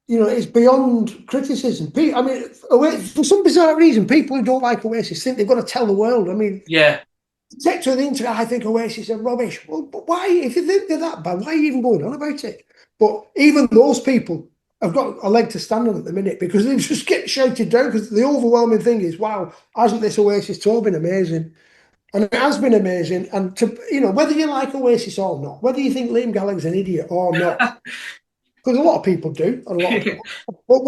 you know, it's beyond criticism. I mean, for some bizarre reason, people who don't like Oasis think they've got to tell the world. I mean, yeah, take to the internet, I think Oasis are rubbish. Well, but why, if you think they're that bad, why are you even going on about it? But even those people have got a leg to stand on at the minute because they just get shouted down because the overwhelming thing is, wow, hasn't this Oasis tour been amazing? And it has been amazing. And to, you know, whether you like Oasis or not, whether you think Liam Gallagher's an idiot or not, because a lot of people do, and a lot of people, but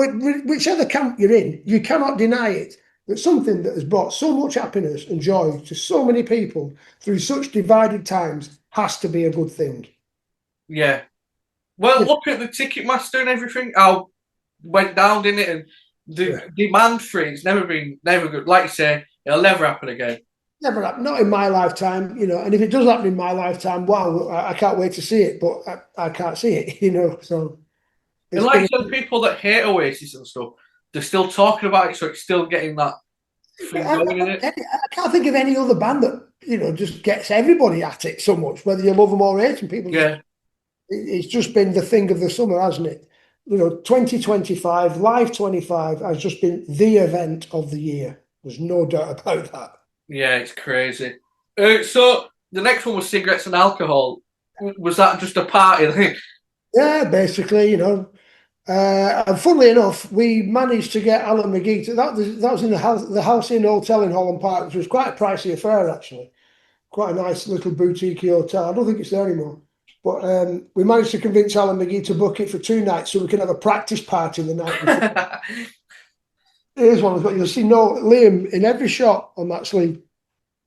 whichever camp you're in, you cannot deny it. That something that has brought so much happiness and joy to so many people through such divided times has to be a good thing. yeah. Well, Yeah, look at the Ticketmaster and everything. How went down, didn't it? And the yeah. demand for it's never good. Like you say, it'll never happen again. Never happened, not in my lifetime, you know. And if it does happen in my lifetime, wow, I can't wait to see it, but I can't see it, you know. So And it's like been, some people that hate Oasis and stuff, they're still talking about it, so it's still getting that thing going in it. I can't think of any other band that just gets everybody at it so much, whether you love them or hate them. Yeah. It's just been the thing of the summer, hasn't it? 2025, Live 25 has just been the event of the year. There's no doubt about that. Yeah, it's crazy. So the next one was cigarettes and alcohol. Was that just a party? Yeah, basically, and funnily enough, we managed to get Alan McGee to that was in the House Inn Hotel in Holland Park, which was quite a pricey affair actually. Quite a nice little boutique hotel. I don't think it's there anymore. But we managed to convince Alan McGee to book it for 2 nights so we can have a practice party the night before. Here's one. You'll see Liam in every shot on that sleeve.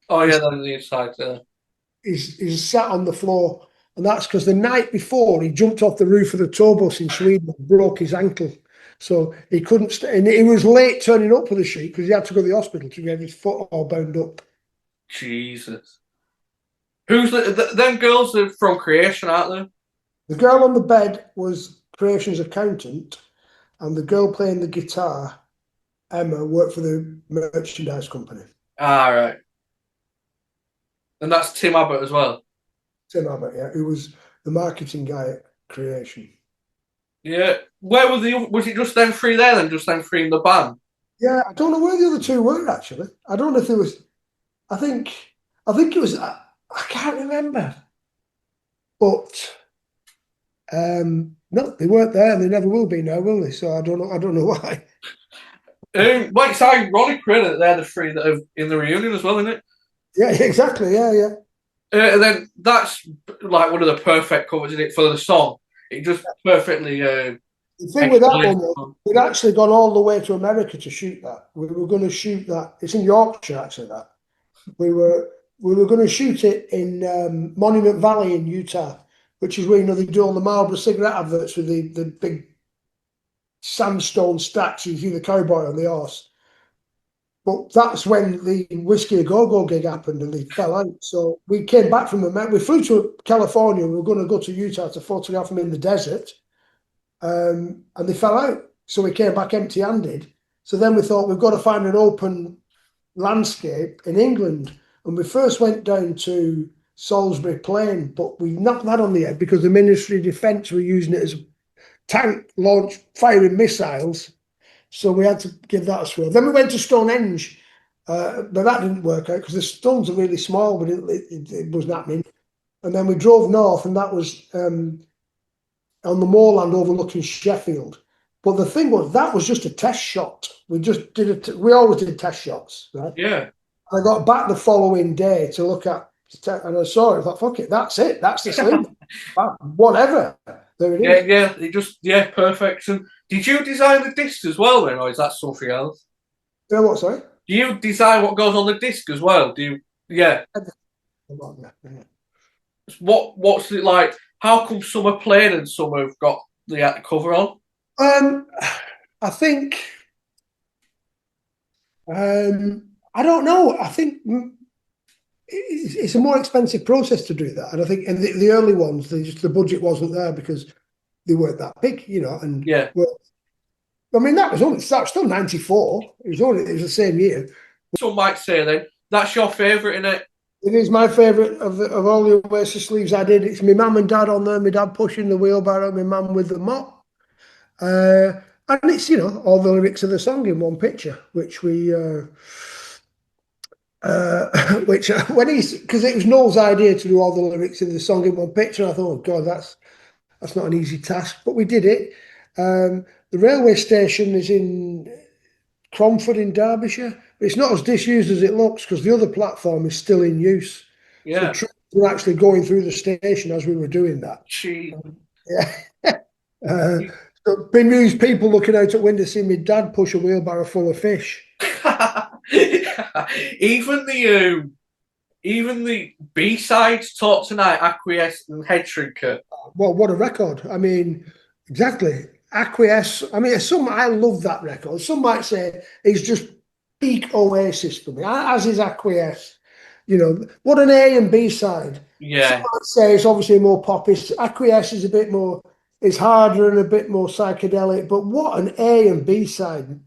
Oh yeah, on the inside there. He's sat on the floor, and that's because the night before he jumped off the roof of the tour bus in Sweden and broke his ankle. So he couldn't and he was late turning up for the shoot because he had to go to the hospital to get his foot all bound up. Jesus. Who's them girls are from Creation, aren't they? The girl on the bed was Creation's accountant, and the girl playing the guitar, Emma, worked for the merchandise company. Ah, right. And that's Tim Abbott as well. Tim Abbott, yeah, who was the marketing guy at Creation. Yeah. Where were was it just them three there then? Just them three in the band? Yeah, I don't know where the other two were actually. I don't know if there was. I think it was. I can't remember. But no, they weren't there, and they never will be now, will they? So I don't know why. Well, it's ironic, really, that they're the three that are in the reunion as well, isn't it? Yeah, exactly. Yeah. And then that's like one of the perfect covers, isn't it, for the song? It just perfectly. The thing with that one, we'd actually gone all the way to America to shoot that. We were going to shoot that. It's in Yorkshire, actually. That we were going to shoot it in Monument Valley in Utah, which is where they do all the Marlboro cigarette adverts with the big sandstone stacks. You see the cowboy on the horse. But that's when the Whiskey A Go Go gig happened and they fell out. So we came back from America. We flew to California. We were going to go to Utah to photograph them in the desert. And they fell out. So we came back empty-handed. So then we thought we've got to find an open landscape in England. And we first went down to Salisbury Plain, but we knocked that on the head because the Ministry of Defence were using it as tank launch firing missiles. So we had to give that a swirl. Then we went to Stonehenge, but that didn't work out because the stones are really small, but it wasn't happening. And then we drove north, and that was on the moorland overlooking Sheffield. But the thing was, that was just a test shot. We just did it. We always did test shots, right? Yeah. I got back the following day to look at, and I saw it. I thought, fuck it, that's it. That's the sleeve. Whatever. There it is. Yeah, perfect. And did you design the disc as well then, or is that something else? Yeah, what, sorry? Do you design what goes on the disc as well? Do you? Yeah. What's it like? How come some are plain and some have got the cover on? I think I don't know. I think it's a more expensive process to do that, and I think in the early ones, the budget wasn't there because they weren't that big, And yeah, I mean that was still 94. It was the same year. Some might say then that's your favourite, innit? It is my favourite of all the Oasis sleeves I did. It's my mum and dad on there. My dad pushing the wheelbarrow, my mum with the mop, and it's all the lyrics of the song in one picture, which we. Which because it was Noel's idea to do all the lyrics in the song in one picture. I thought, oh God, that's not an easy task, but we did it. The railway station is in Cromford in Derbyshire. It's not as disused as it looks because the other platform is still in use. Yeah, so we're actually going through the station as we were doing that. Yeah. So bemused people looking out at window seeing my dad push a wheelbarrow full of fish. Even the B-sides, Talk Tonight, Acquiesce and Head Shrinker. Well, what a record. I mean, exactly. Acquiesce. I mean, I love that record. Some might say it's just peak Oasis for me, as is Acquiesce. What an A and B side. Yeah. Some might say it's obviously more poppist. Acquiesce is a bit more, it's harder and a bit more psychedelic, but what an A and B side.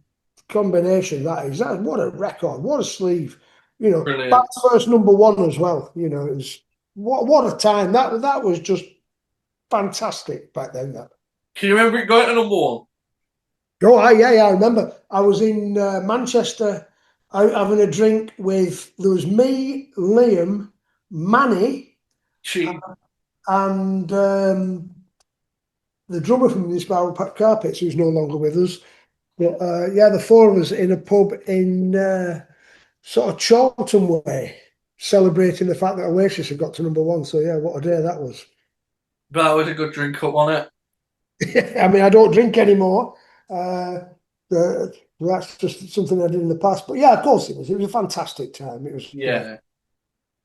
combination that is. That, what a record, what a sleeve. You know, Brilliant. back to first #1 as well. You know, it was what a time. That was just fantastic back then. That. Can you remember it going to #1? Oh, yeah, I remember. I was in Manchester out having a drink with, there was me, Liam, Manny, She. and the drummer from the Spiral Carpets, who's no longer with us. But yeah, the four of us in a pub in sort of Charlton way, celebrating the fact that Oasis had got to #1. So yeah, what a day that was. But that was a good drink up, wasn't it? I mean, I don't drink anymore. That's just something I did in the past. But yeah, of course it was. It was a fantastic time. It was. Yeah.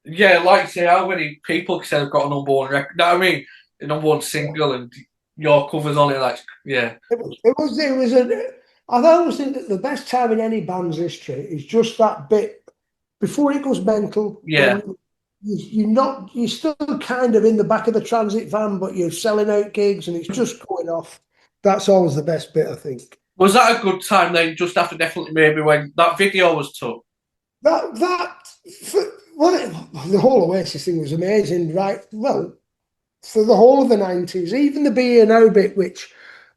Yeah, like you say, how many people said I've got a #1 record? No, I mean, the #1 single and your covers on it, like, yeah. It was a. I always think that the best time in any band's history is just that bit before it goes mental. Yeah. You're still kind of in the back of the transit van, but you're selling out gigs and it's just going off. That's always the best bit, I think. Was that a good time then, just after definitely maybe when that video was took? Well, the whole Oasis thing was amazing, right? Well, for the whole of the 90s, even the Be Here Now bit, which,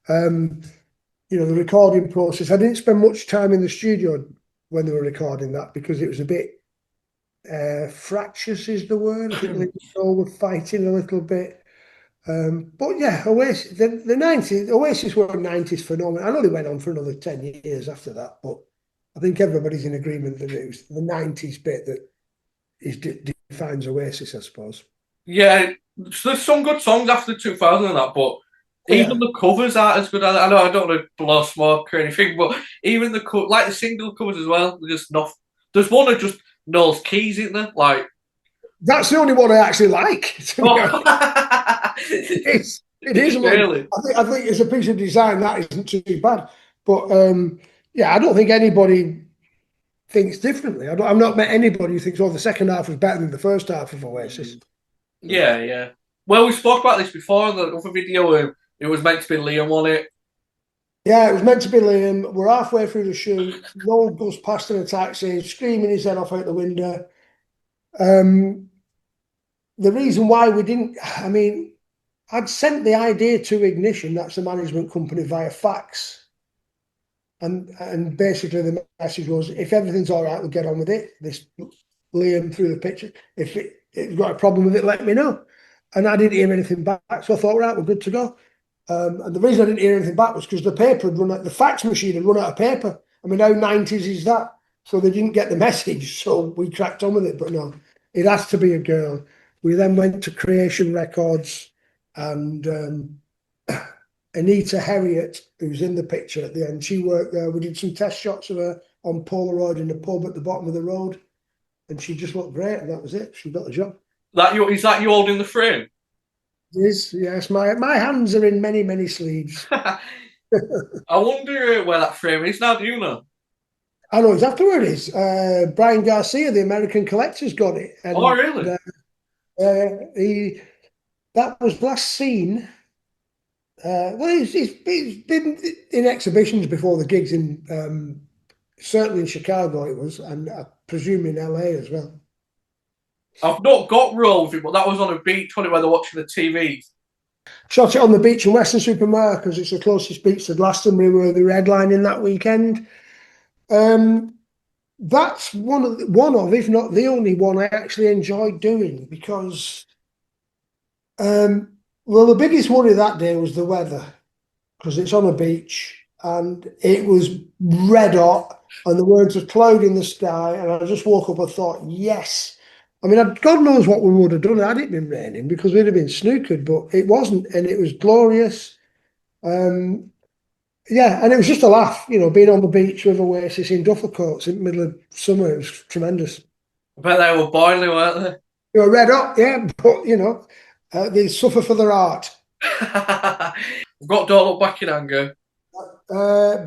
you know, the recording process, I didn't spend much time in the studio when they were recording that because it was a bit fractious is the word. I think they all were fighting a little bit. But yeah, Oasis, the 90s, Oasis were a 90s phenomenon. I know they went on for another 10 years after that, but I think everybody's in agreement that it was the 90s bit that defines Oasis, I suppose. Yeah, there's some good songs after 2000 and that, but even the covers aren't as good. I know I don't want to blow smoke or anything, but even like the single covers as well, they're just not. There's one that just knows keys in there, like. That's the only one I actually like. It is really. I think as a piece of design that isn't too bad, but yeah, I don't think anybody thinks differently. I've not met anybody who thinks, oh, the second half was better than the first half of Oasis. Yeah. Well, we spoke about this before in the other video. It was meant to be Liam on it. Yeah, it was meant to be Liam. We're halfway through the shoot. Noel goes past in a taxi, screaming his head off out the window. The reason why we didn't, I mean, I'd sent the idea to Ignition, that's the management company, via fax. And basically the message was, if everything's all right, we'll get on with it. This Liam through the picture. If it's got a problem with it, let me know. And I didn't hear anything back. So I thought, right, we're good to go. And the reason I didn't hear anything back was because the paper had run out, the fax machine had run out of paper. I mean, how 90s is that? So they didn't get the message. So we cracked on with it. But no, it has to be a girl. We then went to Creation Records and Anita Herriot, who's in the picture at the end, she worked there. We did some test shots of her on Polaroid in the pub at the bottom of the road. And she just looked great. And that was it. She got the job. Is that you holding the frame? It is, yes. My hands are in many, many sleeves. I wonder where that frame is now, do you know? I know exactly where it is. Brian Garcia, the American collector's got it. And, oh, really? That was last seen. Well, he's been in exhibitions before the gigs in certainly in Chicago it was, and I presume in LA as well. I've not got roll with it, but that was on a beach when they're watching the TV. Shot it on the beach in Western Supermare because it's the closest beach to Glastonbury where they were headlining that weekend. That's one of, if not the only one I actually enjoyed doing because, well, the biggest worry that day was the weather because it's on a beach and it was red hot and there weren't a cloud in the sky. And I just woke up and thought, yes. I mean, God knows what we would have done had it been raining because we'd have been snookered, but it wasn't, and it was glorious. Yeah, and it was just a laugh, you know, being on the beach with Oasis in duffel coats in the middle of summer. It was tremendous. I bet they were boiling, weren't they? They were red hot, yeah, but, you know, they suffer for their art. We've got Don't Look Back in Anger.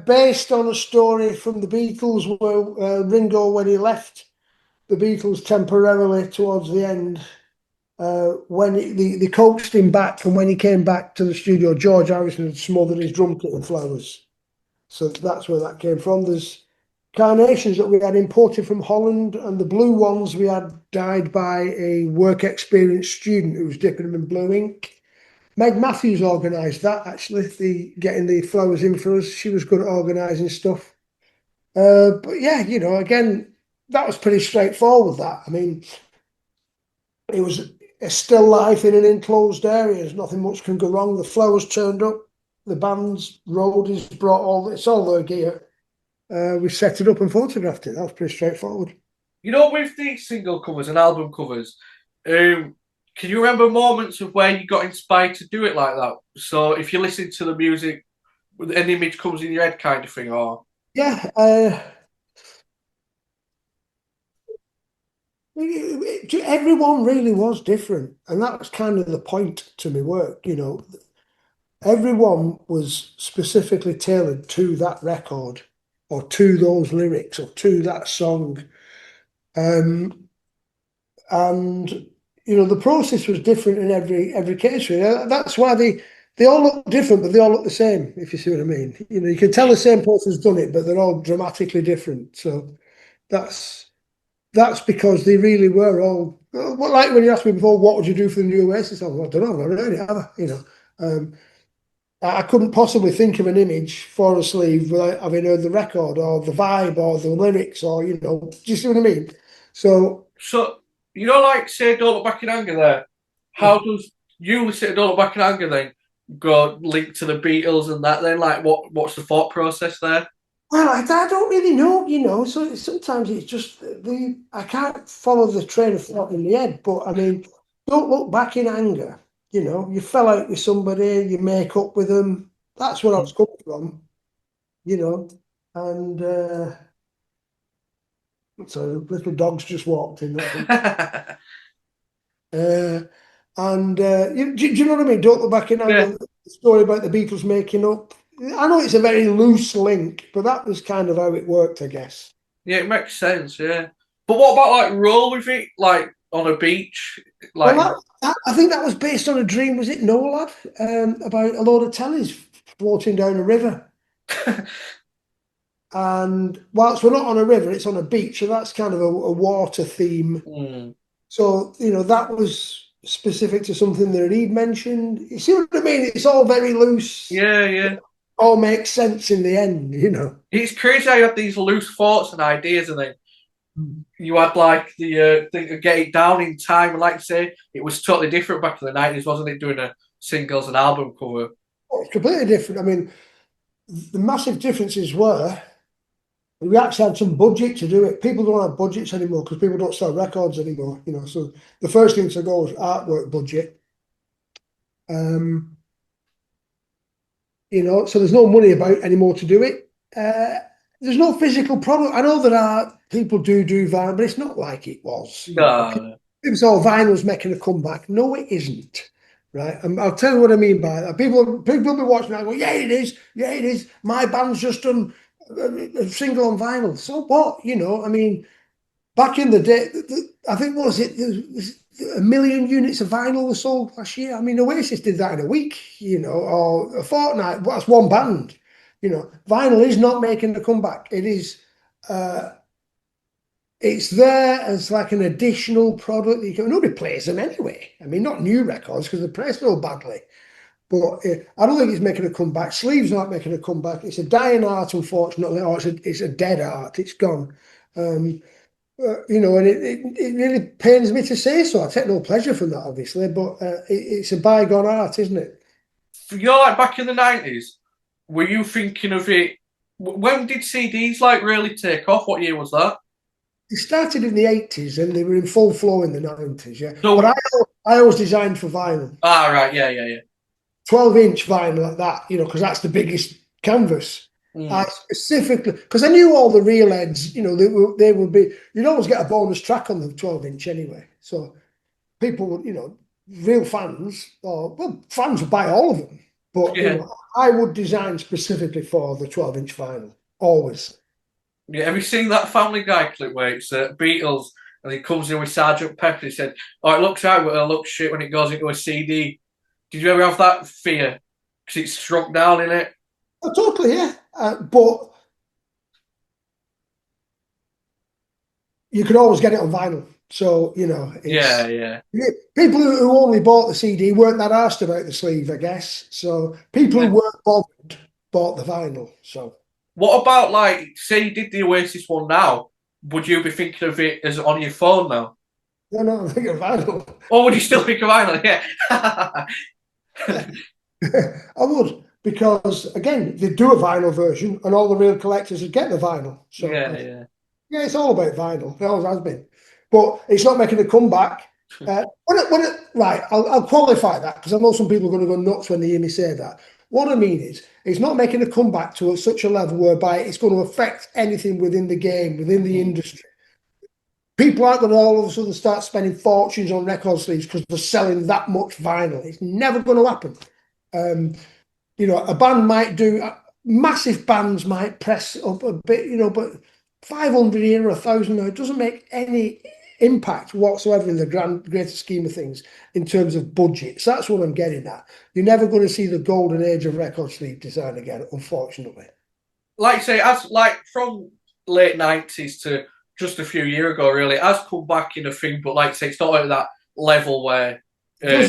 Based on a story from the Beatles where Ringo, when he left the Beatles temporarily towards the end, when they coaxed him back, and when he came back to the studio, George Harrison had smothered his drum kit in flowers. So that's where that came from. There's carnations that we had imported from Holland, and the blue ones we had dyed by a work experience student who was dipping them in blue ink. Meg Matthews organised that actually, the getting the flowers in for us. She was good at organising stuff. But yeah, again, that was pretty straightforward. That I mean, it was a still life in an enclosed area. There's nothing much can go wrong. The flowers turned up, the band's roadies brought all their gear. We set it up and photographed it. That was pretty straightforward. With the single covers and album covers, can you remember moments of where you got inspired to do it like that? So if you listen to the music, an image comes in your head, kind of thing, or Yeah, everyone really was different, and that was kind of the point to my work. Everyone was specifically tailored to that record, or to those lyrics, or to that song. Um, and the process was different in every case. Really. That's why they all look different, but they all look the same. If you see what I mean. You can tell the same person's done it, but they're all dramatically different. So that's because they really were all. Well, like when you asked me before, what would you do for the new Oasis album? I don't know. I don't really have. I couldn't possibly think of an image for a sleeve without having heard the record or the vibe or the lyrics or do you see what I mean? So like say "Don't Look Back in Anger" there. How does you say "Don't Look Back in Anger" then go link to the Beatles and that? Then like what's the thought process there? well, I don't really know. So sometimes it's just I can't follow the train of thought in the head. But I mean, don't look back in anger. You fell out with somebody, you make up with them. That's where I was coming from. And so little dogs just walked in. Do you know what I mean? Don't look back in anger. Yeah. The story about the Beatles making up. I know it's a very loose link, but that was kind of how it worked, I guess. Yeah, it makes sense. Yeah, but what about like roll with it, like on a beach, Well, like I think that was based on a dream. Was it Lad? About a load of tellies floating down a river. And whilst we're not on a river, it's on a beach, so that's kind of a water theme. mm. So that was specific to something that he'd mentioned. You see what I mean? It's all very loose. Yeah. All makes sense in the end. It's crazy how you have these loose thoughts and ideas, and then you had like the thing of Get It Down in Time, and like you say, it was totally different back in the 90's, wasn't it? Doing a singles and album cover. Oh, it's completely different. I mean, the massive differences were we actually had some budget to do it. People don't have budgets anymore because people don't sell records anymore. So the first thing to go is artwork budget. So there's no money about anymore to do it. There's no physical product. I know there are people do vinyl, but it's not like it was. No. People say, "Oh, vinyl's making a comeback." No, it isn't. Right, and I'll tell you what I mean by that. People be watching that and go, "Yeah, it is. Yeah, it is. My band's just done a single on vinyl." So what? I mean, back in the day, I think what was it? A million units of vinyl were sold last year. I mean, Oasis did that in a week, or a fortnight. That's one band. Vinyl is not making a comeback. It is. It's there as like an additional product. Nobody plays them anyway. I mean, not new records because they play so badly. But I don't think it's making a comeback. Sleeves aren't making a comeback. It's a dying art, unfortunately, or it's a dead art. It's gone. And it really pains me to say so. I take no pleasure from that, obviously, but it's a bygone art, isn't it? Like back in the 90's, were you thinking of it? When did CDs like really take off? What year was that? It started in the 80s and they were in full flow in the 90s, yeah. So, but I always designed for vinyl. Right, yeah. 12-inch vinyl like that, because that's the biggest canvas. I Mm. specifically, because I knew all the real heads, they would be, you'd always get a bonus track on the 12-inch anyway. So people would, real fans, fans would buy all of them. But, Yeah. I would design specifically for the 12-inch vinyl, always. Yeah, have you seen that Family Guy clip where it's Beatles and he comes in with Sergeant Pepper? He said, "Oh, it looks right, but it'll look shit when it goes into a CD." Did you ever have that fear? Because it's shrunk down in it. Oh, totally, yeah. But you could always get it on vinyl. So, you know, Yeah, it's yeah. people who only bought the CD weren't that arsed about the sleeve, I guess. So people who Yeah. weren't bothered bought the vinyl. So What about like, say you did the Oasis one now? Would you be thinking of it as on your phone now? no, no, I think of vinyl. Or would you still think of vinyl? Yeah. I would, because again, they do a vinyl version, and all the real collectors would get the vinyl. So Yeah, yeah. yeah, it's all about vinyl. It always has been, but it's not making a comeback. Right, I'll qualify that because I know some people are going to go nuts when they hear me say that. What I mean is, it's not making a comeback to such a level whereby it's going to affect anything within the game, within the Mm. industry. People aren't going to all of a sudden start spending fortunes on record sleeves because they're selling that much vinyl. It's never going to happen. Um, you know, a band might do massive bands might press up a bit, you know, but 500 here or 1,000, it doesn't make any impact whatsoever in the greater scheme of things in terms of budgets. That's what I'm getting at. You're never going to see the golden age of record sleeve design again, unfortunately. Like say, as like from late 90's to just a few years ago, really, it has come back in a thing, but like say, it's not at that level where It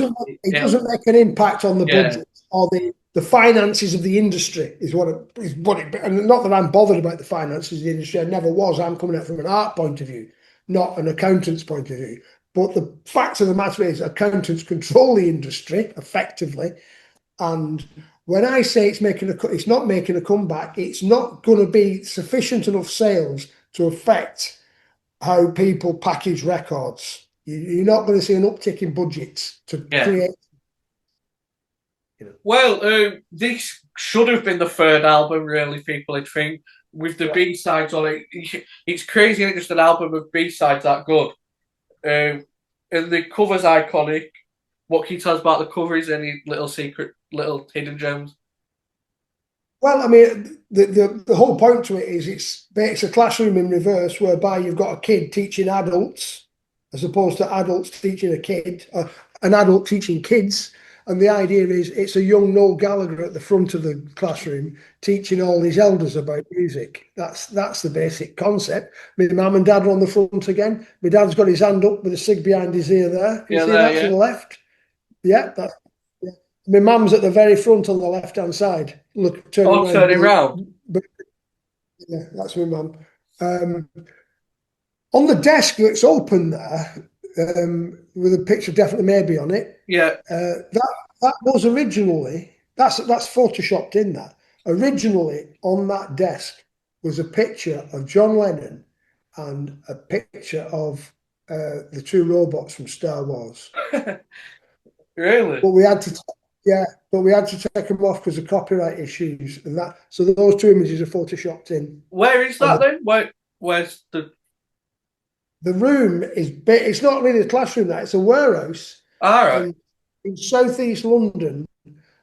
doesn't make an impact on the yeah, budget or the finances of the industry is what it and not that I'm bothered about the finances of the industry. I never was. I'm coming at it from an art point of view, not an accountant's point of view. But the fact of the matter is accountants control the industry effectively. And when I say it's not making a comeback, it's not going to be sufficient enough sales to affect how people package records. You're not going to see an uptick in budgets to yeah. create. Well, this should have been the third album, really. People would think with the Yeah. B sides on it. It's crazy, ain't it, just an album of B sides that good. And the cover's iconic. What can you tell us about the cover? Is any little secret, little hidden gems? Well, I mean, the whole point to it is it's a classroom in reverse whereby you've got a kid teaching adults as opposed to adults teaching a kid, an adult teaching kids. And the idea is it's a young Noel Gallagher at the front of the classroom teaching all his elders about music. That's the basic concept. My mum and dad are on the front again. My dad's got his hand up with a cig behind his ear there. Can you Yeah, see there, that to yeah. the left? Yeah, that's yeah. My mum's at the very front on the left hand side. Look, turning Oh, around. turning round. But yeah, that's my mum. On the desk that's open there, with a picture of definitely maybe on it. Yeah. That was originally that's photoshopped in that. Originally on that desk was a picture of John Lennon and a picture of the two robots from Star Wars. Really? But we had to, yeah, but we had to take them off because of copyright issues and that. So those two images are photoshopped in. Where is On that then? Where's the? the room is big. It's not really a classroom. That it's a warehouse, All right. and in southeast London,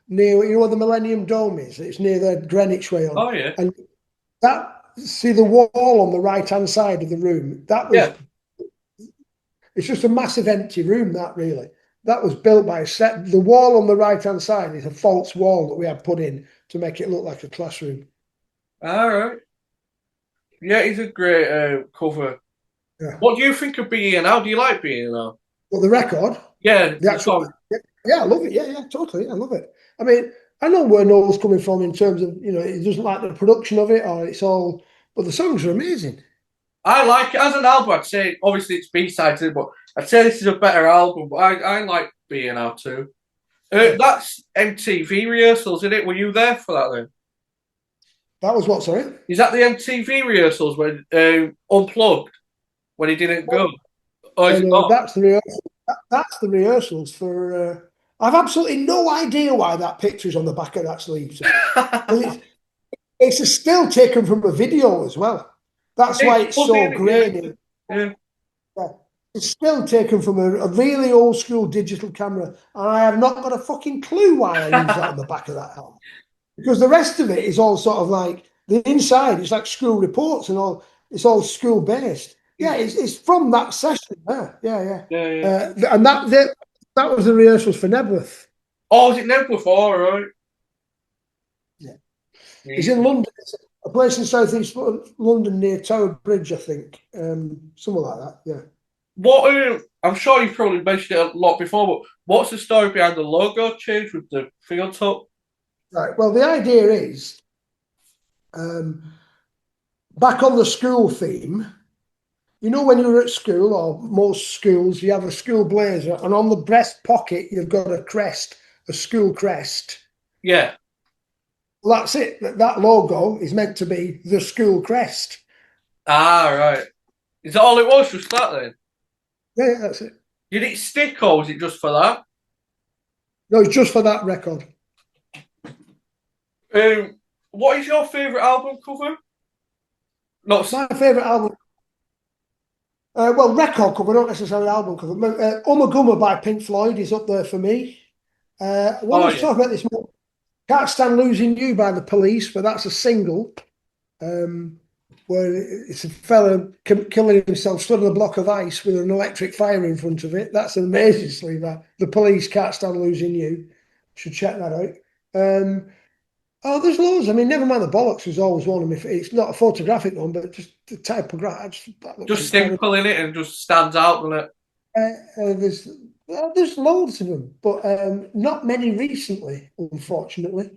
near where the Millennium Dome is. It's near the Greenwich Way on, Oh yeah. and that see the wall on the right hand side of the room. That was Yeah. it's just a massive empty room. That really. That was built by a set. The wall on the right hand side is a false wall that we had put in to make it look like a classroom. All right. Yeah, it's a great cover. Yeah. What do you think of being now? Do you like being now? But the record, Yeah, the the actual, song. yeah, I love it. Yeah, yeah, totally. I love it. I mean, I know where Noel's coming from in terms of, he doesn't like the production of it or it's all, but the songs are amazing. I like it as an album. I'd say obviously it's B sides, but I'd say this is a better album. But I like being out too. That's MTV rehearsals, isn't it? Were you there for that then? That was what, sorry? Is that the MTV rehearsals when unplugged when he didn't go? Or is No, it no, not? that's the rehearsal. That's the rehearsals for. I've absolutely no idea why that picture's on the back of that sleeve. It's a still taken from a video as well. That's why it's fuzzy, so isn't it? grainy. Yeah. Yeah. It's still taken from a really old school digital camera, and I have not got a fucking clue why I use that on the back of that helmet. Because the rest of it is all sort of like the inside. It's like school reports and all. It's all school based. Yeah, it's from that session there. Yeah, Yeah, yeah. yeah. And that was the rehearsals for Nebworth. Oh, is it never before, right? Yeah, it's Yeah. in London. It's a place in southeast London near Tower Bridge, I think. Something like that. Yeah. What? I'm sure you've probably mentioned it a lot before, but what's the story behind the logo change with the field top? Right. Well, the idea is um, back on the school theme. You know, when you're at school, or most schools, you have a school blazer, and on the breast pocket, you've got a crest, a school crest. Yeah. Well, that's it. That logo is meant to be the school crest. Ah, right. Is that all it was? Just that then? Yeah, that's it. Did it stick or was it just for that? No, it's just for that record. What is your favourite album cover? Not. My favourite album. Well, record cover, not necessarily album cover. Umaguma by Pink Floyd is up there for me. When I was talking about this, Can't Stand Losing You by The Police, but that's a single. Where it's a fella killing himself stood on a block of ice with an electric fire in front of it. That's an amazing sleeve. The Police, Can't Stand Losing You. Should check that out. Oh, there's loads. I mean, Never Mind the Bollocks is always one of them. If it's not a photographic one, but just the typograph. Just simple in it and just stands out, doesn't it? There's loads of them, but not many recently, unfortunately.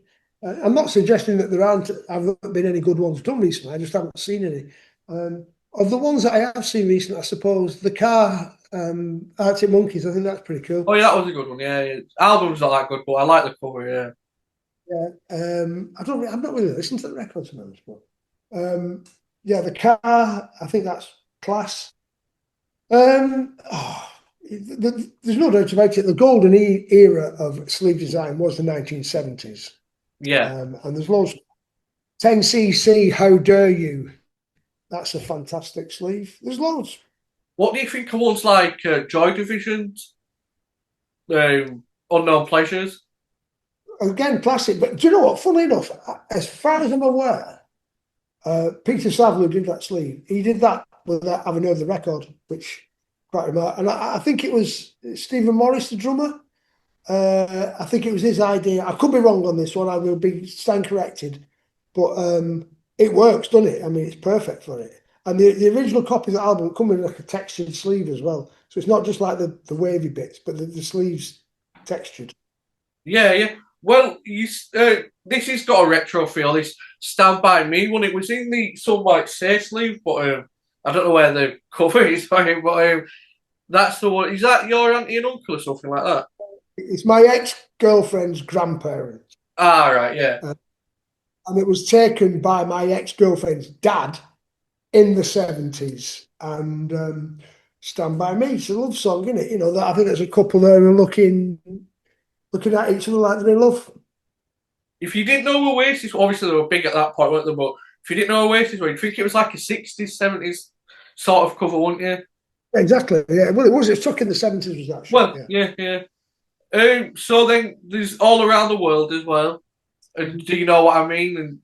I'm not suggesting that there haven't been any good ones done recently. I just haven't seen any. Of the ones that I have seen recently, I suppose the Car, Arctic Monkeys. I think that's pretty cool. Oh, yeah, that was a good one. Yeah, yeah. Album's not that good, but I like the cover. Yeah. Yeah. I'm not really listening to the records, but yeah, the Car. I think that's class. There's no doubt about it. The golden era of sleeve design was the 1970s. Yeah. And there's loads. 10cc, How Dare You? That's a fantastic sleeve. There's loads. What do you think of ones like Joy Division's Unknown Pleasures? Again, classic. But do you know what? Funnily enough, as far as I'm aware, Peter Saville, who did that sleeve, he did that without having heard the record, which quite remarkable. And I think it was Stephen Morris, the drummer. I think it was his idea. I could be wrong on this one. I will stand corrected, but it works, doesn't it? I mean, it's perfect for it. And the original copy of the album come with like a textured sleeve as well, so it's not just like the wavy bits, but the sleeves textured. Yeah, yeah. Well, this has got a retro feel. This Stand By Me one. It was in the Some Might Say sleeve, but I don't know where the cover is for it. But that's the one. Is that your auntie and uncle or something like that? It's my ex-girlfriend's grandparents. Ah, right, yeah. And it was taken by my ex-girlfriend's dad in the 70s. And Stand By Me, it's a love song, isn't it? You know, that I think there's a couple there who are looking at each other like they're in love. If you didn't know Oasis, obviously they were big at that point, weren't they? But if you didn't know Oasis, well, you'd think it was like a 60s, 70s sort of cover, wouldn't you? Exactly, yeah. Well, it was. It stuck in the 70s, was that? Well, yeah. So then there's All Around the World as well. And do you know what I mean? And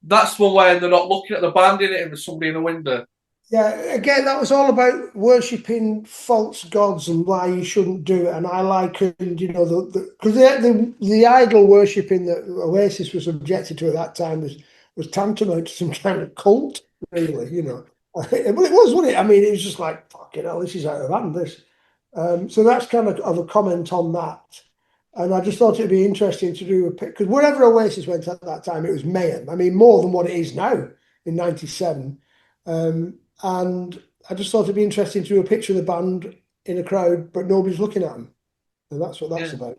that's one where they're not looking at the band in it and there's somebody in the window. Yeah, again, that was all about worshipping false gods and why you shouldn't do it. And I likened, you know, because the idol worshipping that Oasis was subjected to at that time was tantamount to some kind of cult, really, you know. Well, it was, wasn't it? I mean, it was just like, fucking hell, this is out of hand, this. So that's kind of a comment on that. And I just thought it'd be interesting to do a pick, because wherever Oasis went at that time, it was mayhem. I mean, more than what it is now in '97. And I just thought it'd be interesting to do a picture of the band in a crowd, but nobody's looking at them. And that's what that's about.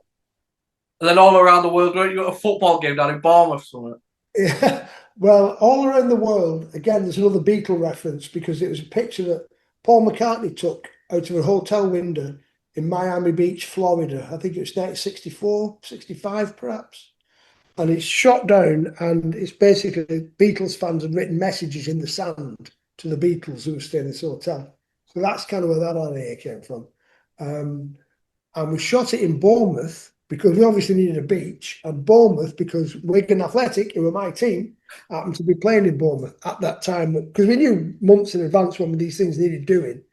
And then All Around the World, you got a football game down in Bournemouth somewhere. Yeah. Well, All Around the World, again, there's another Beatle reference because it was a picture that Paul McCartney took out of a hotel window in Miami Beach, Florida. I think it was 1964, 65 perhaps. And it's shot down, and it's basically Beatles fans had written messages in the sand to the Beatles who were staying in this hotel. So that's kind of where that idea came from. And we shot it in Bournemouth because we obviously needed a beach, and Bournemouth, because Wigan Athletic, who were my team, happened to be playing in Bournemouth at that time, because we knew months in advance when these things needed doing.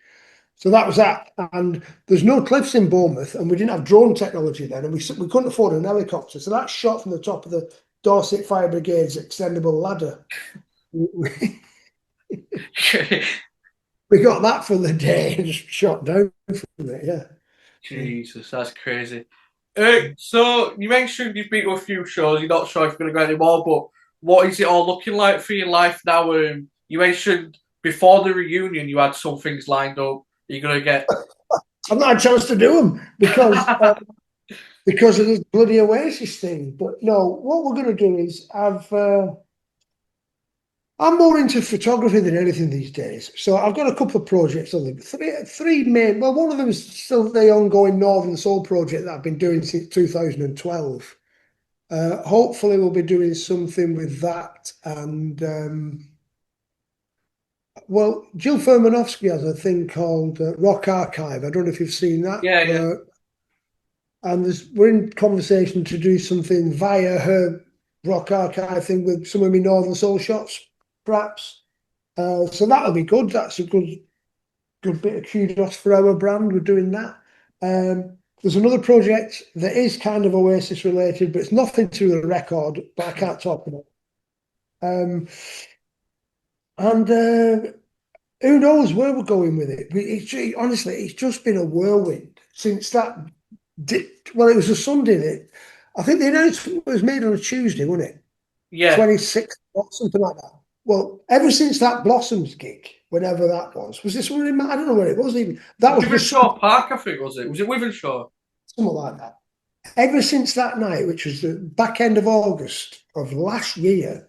So that was that. And there's no cliffs in Bournemouth, and we didn't have drone technology then, and we couldn't afford an helicopter. So that's shot from the top of the Dorset Fire Brigade's extendable ladder. we got that for the day and just shot down from it. Yeah. Jesus, that's crazy. So you mentioned you've been to a few shows. You're not sure if you're going to go anymore, but what is it all looking like for your life now? You mentioned before the reunion you had some things lined up. You're going to get. I've not had a chance to do them because of this bloody Oasis thing. But no, what we're going to do is I'm more into photography than anything these days. So I've got a couple of projects on them. Three main. Well, one of them is still the ongoing Northern Soul project that I've been doing since 2012. Hopefully, we'll be doing something with that. And well, Jill Furmanovsky has a thing called Rock Archive. I don't know if you've seen that. Yeah, yeah. And we're in conversation to do something via her Rock Archive thing with some of my Northern Soul shots, perhaps. So that'll be good. That's a good bit of kudos for our brand. We're doing that. There's another project that is kind of Oasis related, but it's nothing to the record, but I can't talk about it. And who knows where we're going with it? Honestly, it's just been a whirlwind since that. Well, it was a Sunday. I think the announcement was made on a Tuesday, wasn't it? Yeah. 26th or something like that. Well, ever since that Blossoms gig, whenever that was this one in? I don't know where it was even. That was Wivenshaw Park, I think, was it? Was it Wivenshaw? Something like that. Ever since that night, which was the back end of August of last year,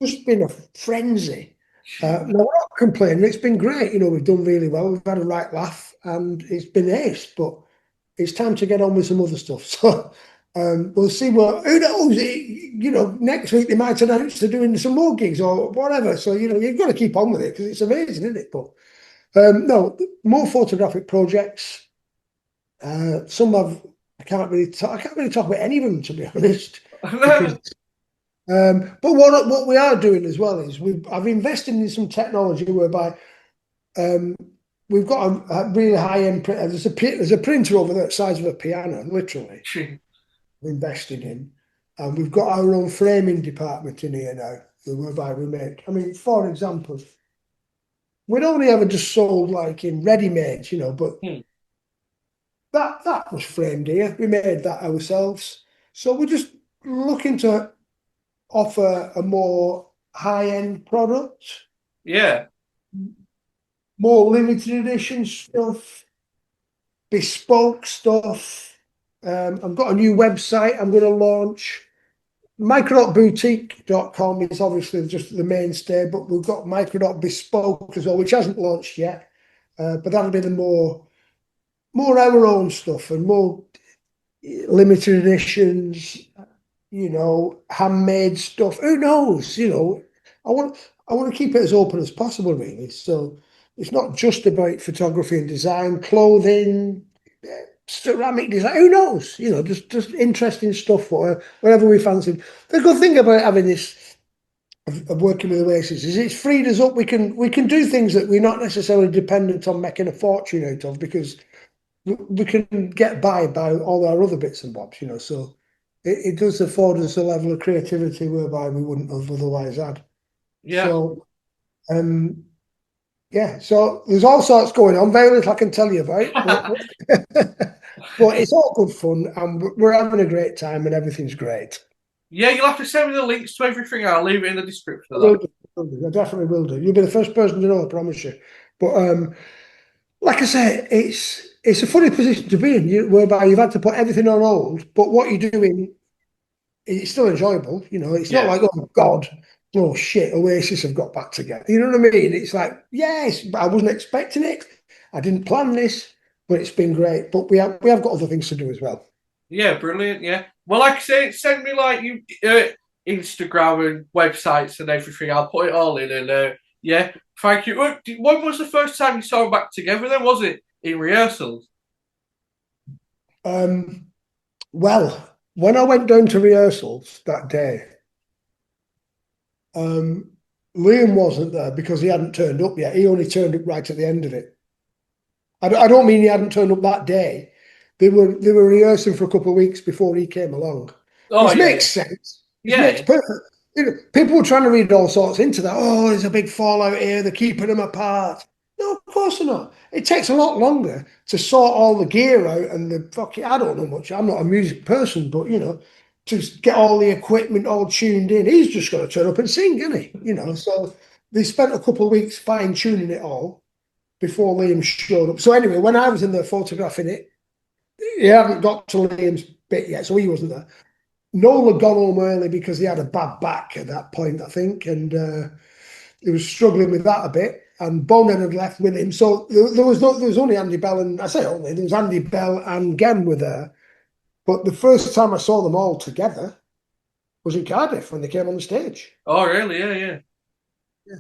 just been a frenzy. No, we're not complaining. It's been great. We've done really well. We've had a right laugh, and it's been ace. But it's time to get on with some other stuff. So we'll see what. Who knows? Next week they might announce they're doing some more gigs or whatever. So you've got to keep on with it because it's amazing, isn't it? But no, more photographic projects. Some I can't really talk about any of them, to be honest. Because, but what we are doing as well is I've invested in some technology whereby we've got a really high-end printer. There's a printer over there the size of a piano, literally. We're investing in, and we've got our own framing department in here now, whereby we make. I mean, for example, we'd only ever just sold like in ready-mades, but. That was framed here. We made that ourselves. So we're just looking to offer a more high-end product. Yeah. More limited edition stuff, bespoke stuff. I've got a new website I'm going to launch. Microdotboutique.com is obviously just the mainstay, but we've got Microdot Bespoke as well, which hasn't launched yet. But that'll be the more our own stuff and more limited editions, handmade stuff. Who knows? I want to keep it as open as possible, really. So it's not just about photography and design, clothing, ceramic design. Who knows? Just interesting stuff, whatever we fancy. The good thing about having this of working with Oasis is it's freed us up. We can do things that we're not necessarily dependent on making a fortune out of because we can get by all our other bits and bobs, so it does afford us a level of creativity whereby we wouldn't have otherwise had. Yeah. So, so there's all sorts going on, very little I can tell you about, but it's all good fun and we're having a great time and everything's great. Yeah, you'll have to send me the links to everything. I'll leave it in the description of that. I definitely will do. You'll be the first person to know, I promise you. But like I say, it's a funny position to be in, whereby you've had to put everything on hold, but what you're doing is still enjoyable. It's not like, oh God, oh shit, Oasis have got back together. You know what I mean? It's like, yes, but I wasn't expecting it. I didn't plan this, but it's been great. But we have got other things to do as well. Yeah, brilliant. Yeah. Well, like I say, send me like you Instagram and websites and everything. I'll put it all in and yeah. Thank you. When was the first time you saw them back together then? Was it in rehearsals? Well, when I went down to rehearsals that day, Liam wasn't there because he hadn't turned up yet. He only turned up right at the end of it. I don't mean he hadn't turned up that day. They were rehearsing for a couple of weeks before he came along. Oh, Which makes sense. It makes perfect. People were trying to read all sorts into that. Oh, there's a big fallout here. They're keeping them apart. No, of course they're not. It takes a lot longer to sort all the gear out and the fucking. I don't know much. I'm not a music person, but to get all the equipment all tuned in, he's just got to turn up and sing, isn't he? So they spent a couple of weeks fine tuning it all before Liam showed up. So anyway, when I was in there photographing it, he hadn't got to Liam's bit yet, so he wasn't there. Noel had gone home early because he had a bad back at that point, I think, and he was struggling with that a bit. And Bonehead had left with him, so there was only Andy Bell, and I say only there was Andy Bell and Gem were there. But the first time I saw them all together was in Cardiff when they came on the stage. Oh, really? Yeah, yeah. Yeah.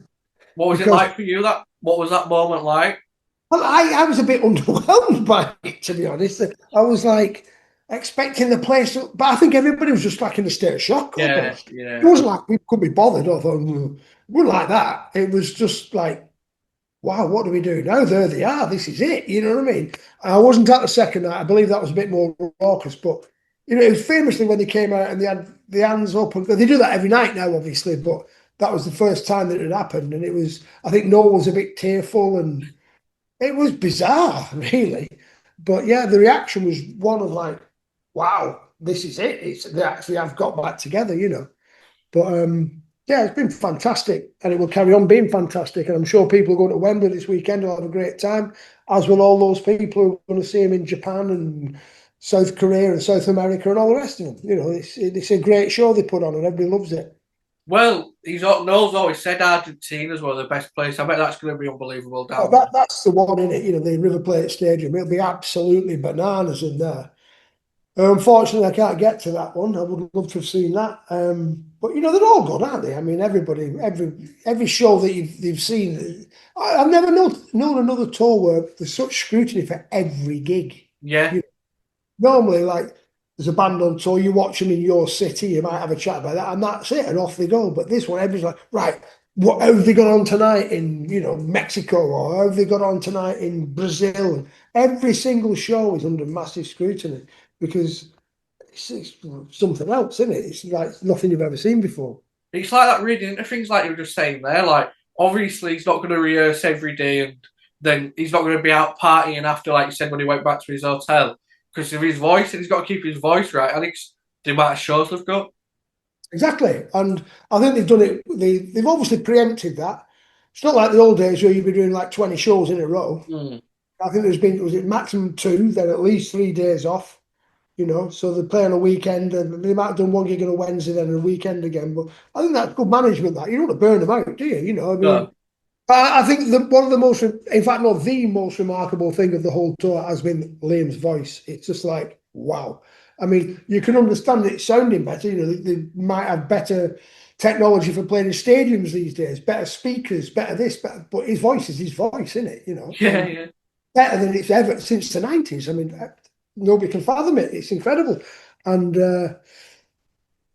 What was it like for you? What was that moment like? Well, I was a bit underwhelmed by it, to be honest. I was like expecting the place, but I think everybody was just like in a state of shock Yeah, almost. It yeah. wasn't like we couldn't be bothered or thought, it wasn't like that. It was just like, wow, what do we do now? There they are. This is it. You know what I mean? I wasn't at the second night. I believe that was a bit more raucous, but it was famously when they came out and they had the hands up. And they do that every night now, obviously, but that was the first time that it had happened. And it was, I think Noel was a bit tearful and it was bizarre, really. But yeah, the reaction was one of like, wow, this is it. They actually have got back together. But yeah, it's been fantastic, and it will carry on being fantastic. And I'm sure people are going to Wembley this weekend will have a great time, as will all those people who are going to see him in Japan and South Korea and South America and all the rest of them. It's a great show they put on, and everybody loves it. Well, Noel's always said Argentina's one of the best places. I bet that's going to be unbelievable Oh, down there. that's the one in it. The River Plate Stadium. It'll be absolutely bananas in there. Unfortunately, I can't get to that one. I would love to have seen that. But they're all good, aren't they? I mean, every show that you've seen. I've never known another tour where there's such scrutiny for every gig. Yeah, Normally, like there's a band on tour, you watch them in your city, you might have a chat about that, and that's it, and off they go. But this one, everybody's like, right, what have they got on tonight in Mexico, or how have they got on tonight in Brazil? Every single show is under massive scrutiny because it's something else, isn't it? It's like nothing you've ever seen before. it's like that reading into things like you were just saying there. Like, obviously, he's not going to rehearse every day, and then he's not going to be out partying after, like you said, when he went back to his hotel because of his voice, and he's got to keep his voice right. I think it's the amount of shows they've got. Exactly, and I think they've done it. They've obviously preempted that. It's not like the old days where you'd be doing like 20 shows in a row. Mm. I think there's been was it maximum two, then at least 3 days off. So they play on a weekend, and they might have done one gig on a Wednesday, then a weekend again. But I think that's good management. That you don't want to burn them out, do you? I mean, No. I think one of the most, in fact, not the most remarkable thing of the whole tour has been Liam's voice. It's just like wow. I mean, you can understand it sounding better. They might have better technology for playing in stadiums these days, better speakers, better this, better. But his voice is his voice, isn't it? Yeah, And yeah. better than it's ever since the 90s. I mean, nobody can fathom it. It's incredible. And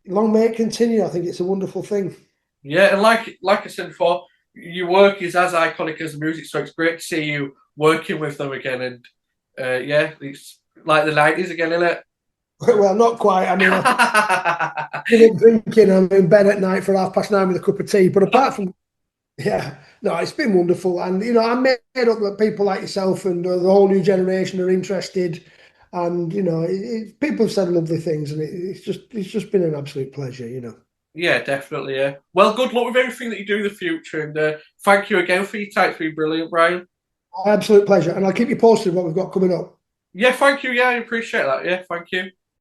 long may it continue. I think it's a wonderful thing. Yeah, and like I said before, your work is as iconic as the music, so it's great to see you working with them again. And yeah, it's like the 90's again, isn't it? Well, not quite. I mean, I give up drinking. I'm in bed at night for 9:30 with a cup of tea. But apart from, yeah, no, it's been wonderful. And, I'm made up that people like yourself and the whole new generation are interested. And, people have said lovely things. And it's just been an absolute pleasure. Yeah, definitely. Yeah. Well, good luck with everything that you do in the future, and thank you again for your time. It's been brilliant, Brian. Absolute pleasure. And I'll keep you posted what we've got coming up. Yeah, thank you. Yeah, I appreciate that. Yeah, thank you.